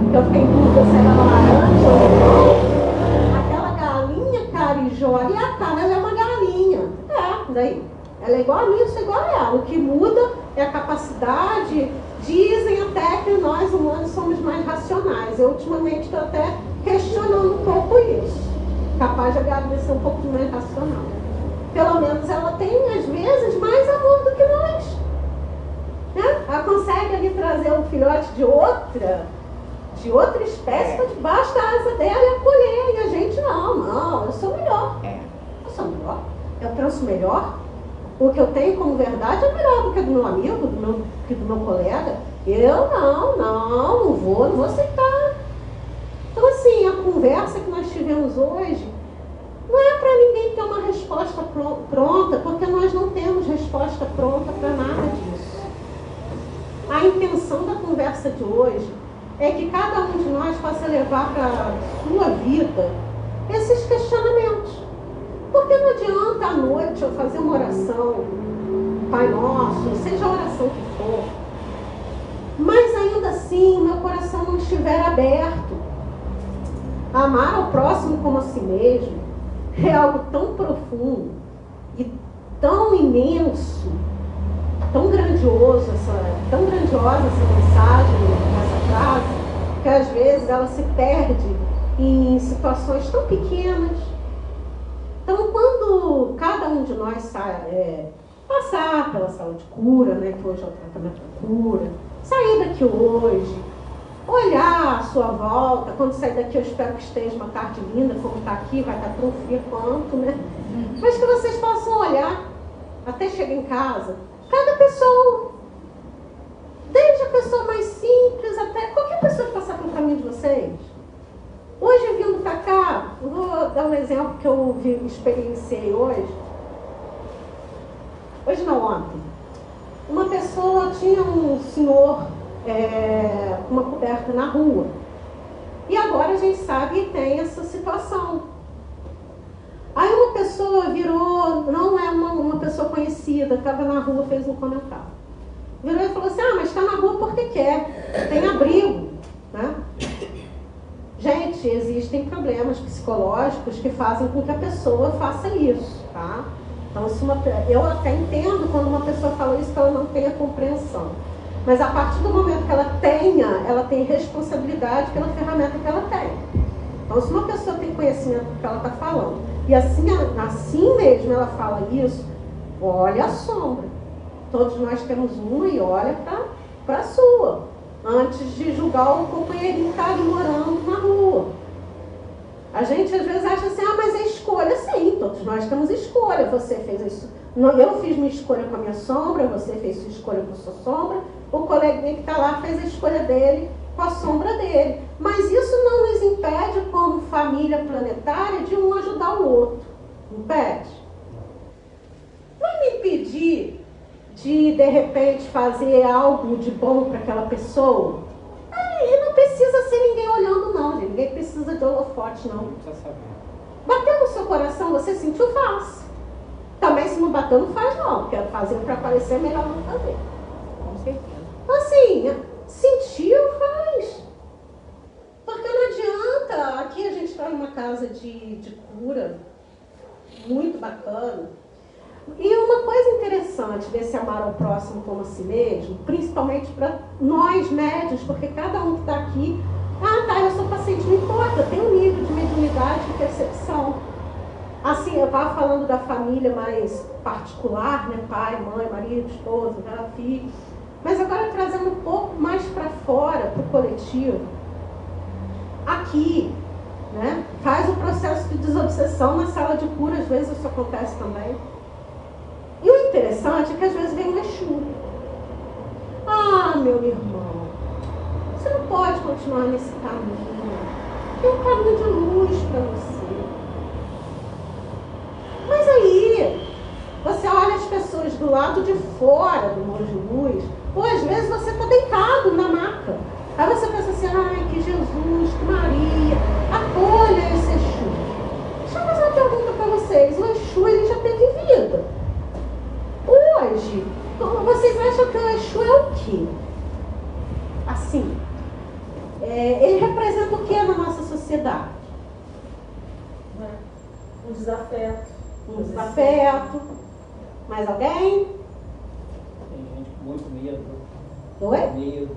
que eu fiquei em dúvida se era laranja ou não, aquela galinha carijó ali, ela é uma galinha. Daí. Ela é igual a mim, eu sou igual a ela. O que muda é a capacidade. Dizem até que nós humanos somos mais racionais. Eu ultimamente estou até questionando um pouco isso. Capaz de a Gabi ser um pouco mais racional. Pelo menos ela tem, às vezes, mais amor do que nós. Né? Ela consegue ali trazer um filhote de outra espécie para debaixo da asa dela e acolher. E a gente, não, eu sou melhor. Eu sou melhor. Eu penso melhor. O que eu tenho como verdade é melhor do que do meu amigo, do meu colega. Eu não vou aceitar. Então, assim, a conversa que nós tivemos hoje não é para ninguém ter uma resposta pronta, porque nós não temos resposta pronta para nada disso. A intenção da conversa de hoje é que cada um de nós possa levar para a sua vida esses questionamentos. Porque não adianta à noite eu fazer uma oração, Pai Nosso, seja a oração que for, mas ainda assim meu coração não estiver aberto. Amar ao próximo como a si mesmo é algo tão profundo e tão imenso, tão grandiosa essa mensagem, essa frase, que às vezes ela se perde em situações tão pequenas. Então, quando cada um de nós passar pela sala de cura, né, que hoje é o tratamento da cura, sair daqui hoje, olhar à sua volta, quando sair daqui eu espero que esteja uma tarde linda, como está aqui, vai estar tão frio quanto, né? Mas que vocês possam olhar, até chegar em casa, cada pessoa, desde a pessoa mais simples até qualquer pessoa que passar pelo caminho de vocês. Hoje, vindo para cá, vou dar um exemplo que eu experienciei hoje. Hoje não, ontem. Uma pessoa tinha um senhor com uma coberta na rua. E agora a gente sabe que tem essa situação. Aí uma pessoa virou, não é uma pessoa conhecida, estava na rua, fez um comentário. Virou e falou assim, mas está na rua porque quer, tem abrigo, né? Gente, existem problemas psicológicos que fazem com que a pessoa faça isso, tá? Então, eu até entendo quando uma pessoa fala isso, que ela não tenha compreensão. Mas a partir do momento que ela tem responsabilidade pela ferramenta que ela tem. Então, se uma pessoa tem conhecimento do que ela está falando E assim mesmo ela fala isso, olha a sombra. Todos nós temos uma e olha para a sua, antes de julgar o companheirinho que está ali morando na rua. A gente às vezes acha assim, mas é escolha. Sim, todos nós temos escolha. Você fez isso. Eu fiz minha escolha com a minha sombra, você fez sua escolha com a sua sombra, o coleguinha que está lá fez a escolha dele com a sombra dele. Mas isso não nos impede, como família planetária, de um ajudar o outro. Impede? Vai me impedir de repente, fazer algo de bom para aquela pessoa? E não precisa ser ninguém olhando, não, gente. Ninguém precisa de holofote, não. Não precisa saber. Bateu no seu coração, você sentiu, faz. Também, se não bateu, não faz, não. Porque fazer para aparecer é melhor não fazer. Com certeza. Então, assim, sentiu, faz. Porque não adianta. Aqui a gente está numa casa de cura, muito bacana. E uma coisa interessante desse amar ao próximo como a si mesmo, principalmente para nós médios, porque cada um que está aqui, eu sou paciente, não importa, tem um nível de mediunidade e percepção. Assim, eu estava falando da família mais particular, né? Pai, mãe, marido, esposa, filho. Mas agora trazendo um pouco mais para fora, para o coletivo. Aqui, né? Faz o processo de desobsessão na sala de cura, às vezes isso acontece também. E o interessante é que às vezes vem um Exu. Meu irmão, você não pode continuar nesse caminho. Tem um caminho de luz para você. Mas aí, você olha as pessoas do lado de fora do monte de luz, ou às vezes você está deitado na maca. Aí você pensa assim, que Jesus, que Maria, acolha esse Exu. Deixa eu fazer uma pergunta para vocês. O Exu, ele já teve vida. Hoje, vocês acham que o Exu é o quê? Assim, ele representa o que na nossa sociedade? Um desafeto. Um desafeto. Mais alguém? Tem gente com muito medo. Oi? Medo.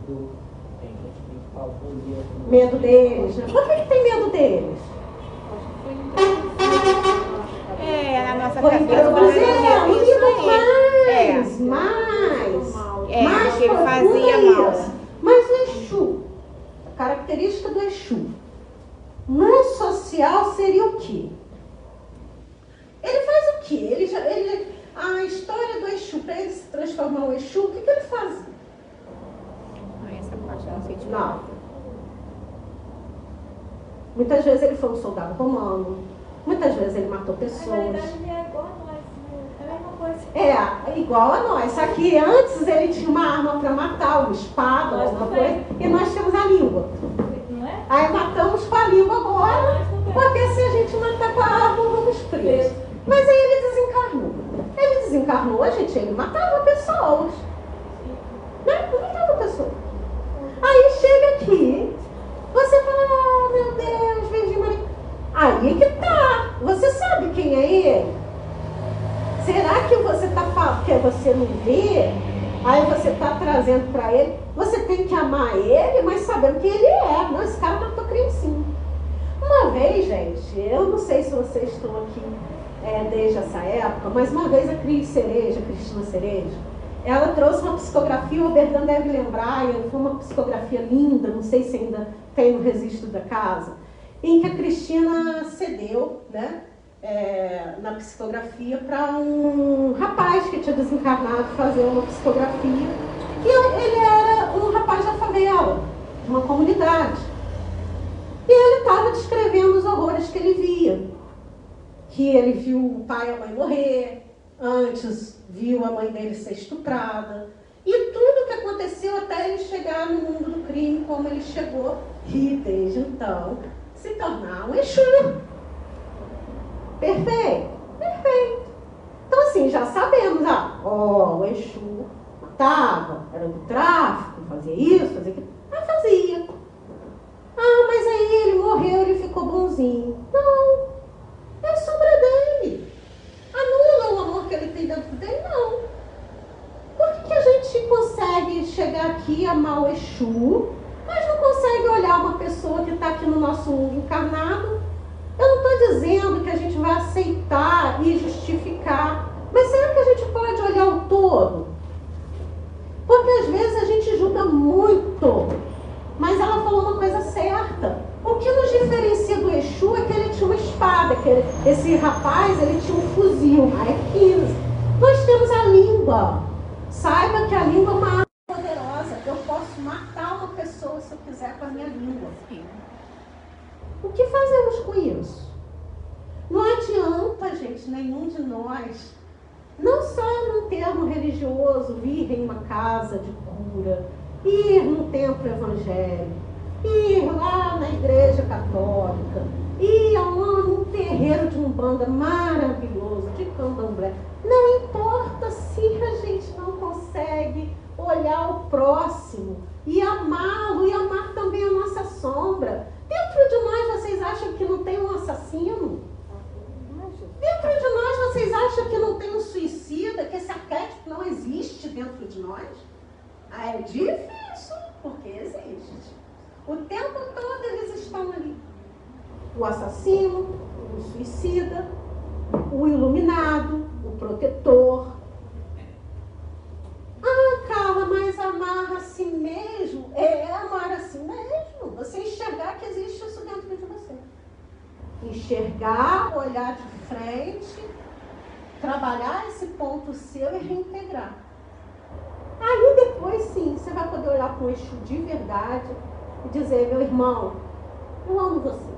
Tem gente que tem pavor, medo. Medo deles, né? Por que tem medo deles? Na nossa Foi cabeça. mais que ele fazia mal. Mas o Exu, a característica do Exu, no social seria o quê? Ele faz o quê? A história do Exu, para ele se transformar o Exu, o que ele fazia? Essa parte eu não sei de Não. Muitas vezes ele foi um soldado romano, muitas vezes ele matou pessoas. Na verdade, ele é igual a nós, é a mesma coisa. É igual a nós. Só que antes ele tinha uma arma para matar, uma espada, Nós alguma também. coisa, e nós temos a língua. Não é? Aí matamos com a língua agora, Nós também. porque se a gente matar com a arma, vamos presos. Mas aí ele desencarnou. Ele desencarnou, gente, ele matava pessoas. Né? Ele matava pessoas. Aí chega aqui, você fala, meu Deus, Virgem Maria. Aí que tá. Você sabe quem é ele? Será que você tá falando que você não vê? Aí você tá trazendo para ele. Você tem que amar ele, mas sabendo quem ele é. Não, esse cara matou criancinha. Uma vez, gente, eu não sei se vocês estão aqui desde essa época, mas uma vez a Cristina Cereja, ela trouxe uma psicografia, o Oberdan deve lembrar, foi uma psicografia linda, não sei se ainda tem no registro da casa, em que a Cristina cedeu, né, na psicografia para um rapaz que tinha desencarnado fazer uma psicografia. E ele era um rapaz da favela, de uma comunidade. E ele estava descrevendo os horrores que ele via. Que ele viu o pai e a mãe morrer, antes viu a mãe dele ser estuprada. E tudo que aconteceu até ele chegar no mundo do crime, como ele chegou, e desde então se tornar um Exu. Perfeito? Perfeito. Então assim, já sabemos, o Exu matava, era do tráfico, fazia isso, fazia aquilo. Fazia. Mas aí ele morreu, ele ficou bonzinho. Não, é a sombra dele. Anula o amor que ele tem dentro dele? Não. Por que a gente consegue chegar aqui e amar o Exu, mas não consegue olhar uma pessoa que está aqui no nosso mundo encarnado Eu não estou dizendo que a gente vai aceitar e justificar, mas será que a gente pode olhar o todo? Porque às vezes a gente julga muito, mas ela falou uma coisa certa. O que nos diferencia do Exu é que ele tinha uma espada, que esse rapaz ele tinha um fuzil, AR-15. Nós temos a língua. Saiba que a língua é uma arma poderosa. Eu posso matar uma pessoa se eu quiser com a minha língua. O que fazemos com isso? Não adianta, gente, nenhum de nós, não só num termo religioso, vir em uma casa de cura, ir no templo evangélico, ir lá na igreja católica, ir num terreiro de umbanda maravilhoso, de candomblé. Não importa se a gente não consegue olhar o próximo e amá-lo e amar também a nossa sombra. Dentro de nós vocês acham que não tem um assassino? Dentro de nós vocês acham que não tem um suicida, que esse arquétipo não existe dentro de nós? Ah, é difícil, porque existe. O tempo todo eles estão ali. O assassino, o suicida, o iluminado, o protetor. Ah, Carla, mas amar a si mesmo é amar a si mesmo. Você enxergar que existe isso dentro de você. Enxergar, olhar de frente, trabalhar esse ponto seu e reintegrar. Aí depois sim, você vai poder olhar para o Exu de verdade e dizer, meu irmão, eu amo você.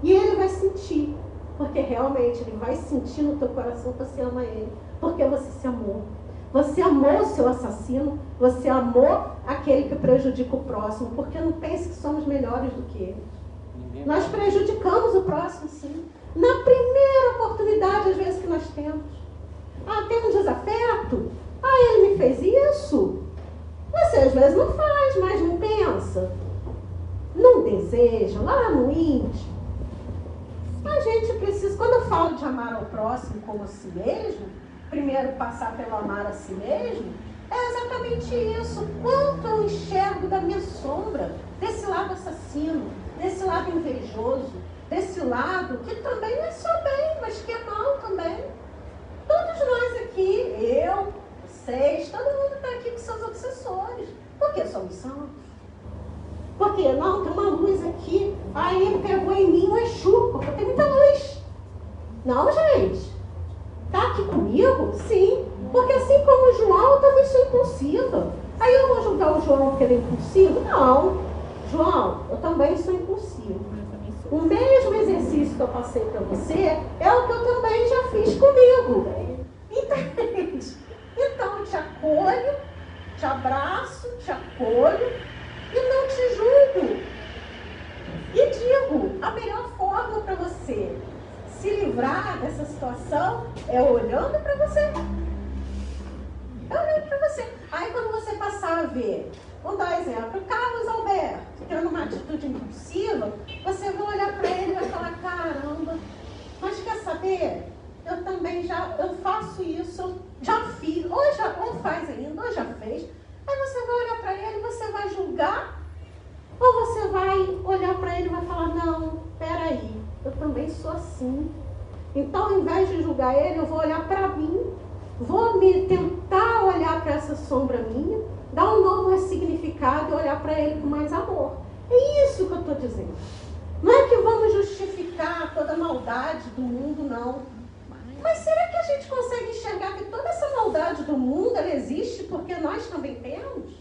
E ele vai sentir, porque realmente ele vai sentir no teu coração que você ama ele, porque você se amou. Você amou o seu assassino, você amou aquele que prejudica o próximo, porque não pense que somos melhores do que ele. Nós prejudicamos o próximo, sim. Na primeira oportunidade, às vezes, que nós temos. Ah, tem um desafeto? Ah, ele me fez isso? Você às vezes não faz, mas não pensa. Não deseja, lá no íntimo. A gente precisa, quando eu falo de amar ao próximo como a si mesmo, primeiro passar pelo amar a si mesmo, é exatamente isso. Quanto eu enxergo da minha sombra, desse lado assassino, desse lado invejoso, desse lado que também não é só bem, mas que é mal também. Todos nós aqui, eu, vocês, todo mundo está aqui com seus obsessores. Por que somos santos? Porque não, tem uma luz aqui, aí pegou em mim um Exu, porque tem muita luz. Não, gente. Está aqui comigo? Sim. Porque assim como o João, eu também sou impulsiva. Aí eu vou julgar o João porque ele é impulsivo? Não. João, eu também sou impulsivo. O mesmo exercício que eu passei para você é o que eu também já fiz comigo. Entende? Então eu te acolho, te abraço, te acolho e não te julgo. E digo, a melhor forma para você se livrar dessa situação é olhando para você. É olhando para você. Aí quando você passar a ver, vamos dar um exemplo, o Carlos Alberto, tendo uma atitude impulsiva, você vai olhar para ele e vai falar, caramba, mas quer saber? Eu também eu faço isso, eu já fiz, ou faz ainda, ou já fez. Aí você vai olhar para ele e você vai julgar, ou você vai olhar para ele e vai falar, não, peraí, eu também sou assim. Então, ao invés de julgar ele, eu vou olhar para mim, vou me tentar olhar para essa sombra minha, dar um novo ressignificado e olhar para ele com mais amor. É isso que eu estou dizendo. Não é que vamos justificar toda a maldade do mundo, não. Mas será que a gente consegue enxergar que toda essa maldade do mundo, ela existe porque nós também temos?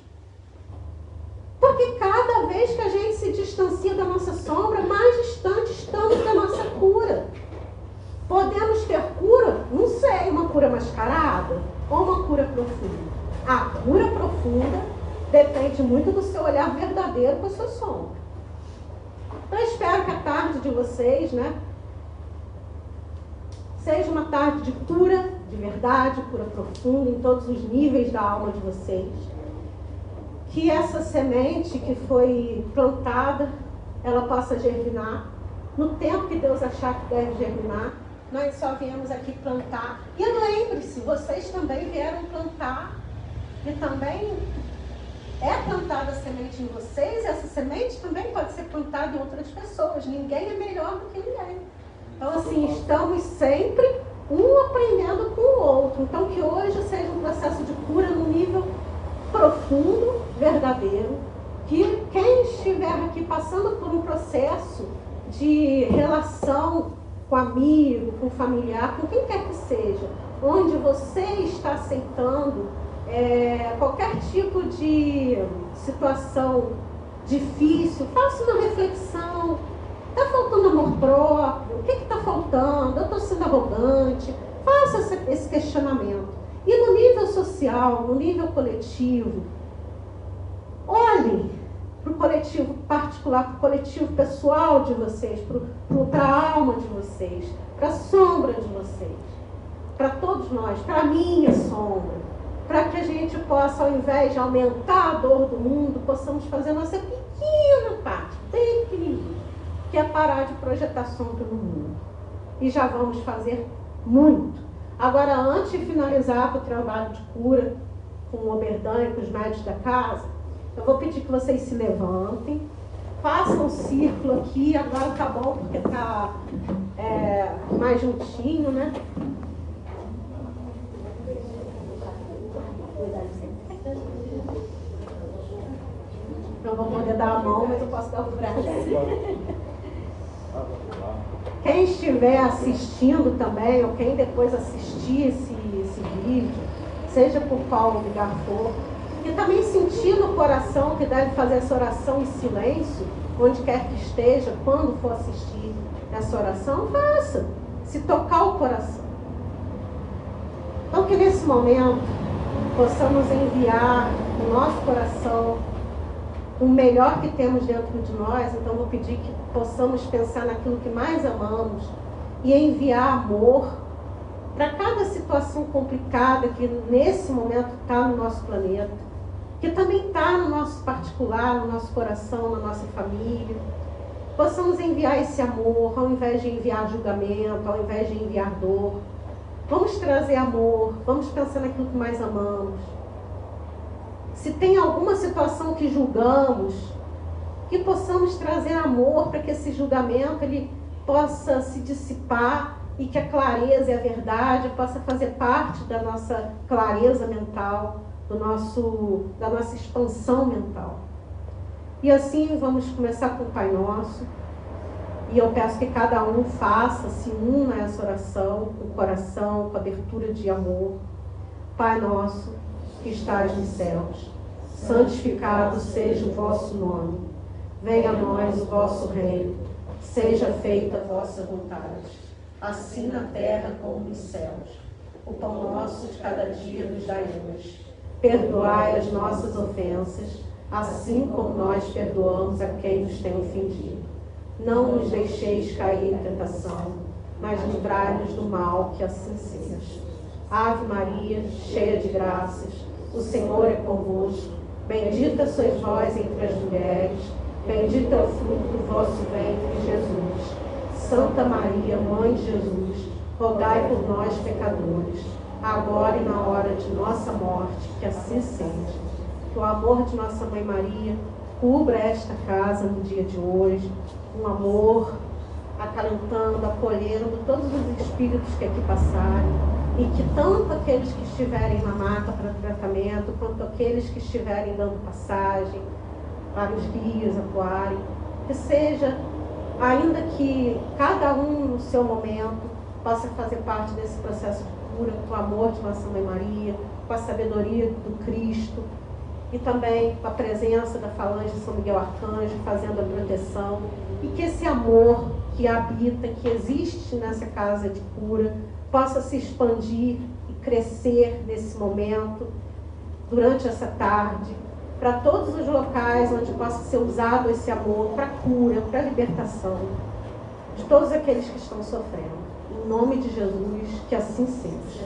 Porque cada vez que a gente se distancia da nossa sombra, mais distante estamos da nossa cura. Podemos ter cura? Não sei, uma cura mascarada ou uma cura profunda. A cura profunda depende muito do seu olhar verdadeiro com a sua sombra. Então, eu espero que a tarde de vocês, seja uma tarde de cura, de verdade, cura profunda, em todos os níveis da alma de vocês. Que essa semente que foi plantada, ela possa germinar no tempo que Deus achar que deve germinar. Nós só viemos aqui plantar. E lembre-se, vocês também vieram plantar e também é plantada a semente em vocês, e essa semente também pode ser plantada em outras pessoas. Ninguém é melhor do que ninguém. Então, assim, estamos sempre um aprendendo com o outro. Então, que hoje seja um processo de cura no nível profundo, verdadeiro, que quem estiver aqui passando por um processo de relação com amigo, com familiar, com quem quer que seja, onde você está aceitando qualquer tipo de situação difícil, faça uma reflexão. Está faltando amor próprio? O que está faltando? Eu estou sendo arrogante? Faça esse questionamento. E no nível social, no nível coletivo, olhe para o coletivo particular, para o coletivo pessoal de vocês, para a alma de vocês, para a sombra de vocês, para todos nós, para a minha sombra, para que a gente possa, ao invés de aumentar a dor do mundo, possamos fazer a nossa pequena parte, bem pequenininha, que é parar de projetar sombra no mundo. E já vamos fazer muito. Agora, antes de finalizar o trabalho de cura com o Oberdan e com os médicos da casa, eu vou pedir que vocês se levantem, façam um círculo aqui. Agora tá bom, porque tá mais juntinho, né? Não vou poder dar a mão, mas eu posso dar o braço. Quem estiver assistindo também, ou quem depois assistir esse vídeo, seja por qual lugar for, e também sentir no coração que deve fazer essa oração em silêncio, onde quer que esteja, quando for assistir essa oração, faça, se tocar o coração. Então que nesse momento possamos enviar no nosso coração o melhor que temos dentro de nós. Então vou pedir que possamos pensar naquilo que mais amamos e enviar amor para cada situação complicada que nesse momento está no nosso planeta, que também está no nosso particular, no nosso coração, na nossa família. Possamos enviar esse amor, ao invés de enviar julgamento, ao invés de enviar dor. Vamos trazer amor, vamos pensar naquilo que mais amamos. Se tem alguma situação que julgamos, que possamos trazer amor para que esse julgamento ele possa se dissipar e que a clareza e a verdade possa fazer parte da nossa clareza mental, da nossa expansão mental. E assim vamos começar com o Pai Nosso. E eu peço que cada um faça, se una a essa oração, com o coração, com abertura de amor. Pai nosso, que estás nos céus, santificado seja o vosso nome. Venha a nós o vosso reino. Seja feita a vossa vontade, assim na terra como nos céus. O pão nosso de cada dia nos dai hoje. Perdoai as nossas ofensas, assim como nós perdoamos a quem nos tem ofendido. Não nos deixeis cair em tentação, mas livrai-nos do mal, que assim seja. Ave Maria, cheia de graças, o Senhor é convosco. Bendita sois vós entre as mulheres, bendito é o fruto do vosso ventre, Jesus. Santa Maria, Mãe de Jesus, rogai por nós, pecadores, agora e na hora de nossa morte, que assim seja. Que o amor de nossa Mãe Maria cubra esta casa no dia de hoje, um amor acalentando, acolhendo todos os espíritos que aqui passarem, e que tanto aqueles que estiverem na maca para tratamento, quanto aqueles que estiverem dando passagem para os rios atuarem, que seja, ainda que cada um no seu momento possa fazer parte desse processo de cura, com o amor de nossa Mãe Maria, com a sabedoria do Cristo, e também com a presença da falange de São Miguel Arcanjo, fazendo a proteção, e que esse amor que habita, que existe nessa casa de cura, possa se expandir e crescer nesse momento, durante essa tarde, para todos os locais onde possa ser usado esse amor para a cura, para a libertação de todos aqueles que estão sofrendo. Em nome de Jesus, que assim seja.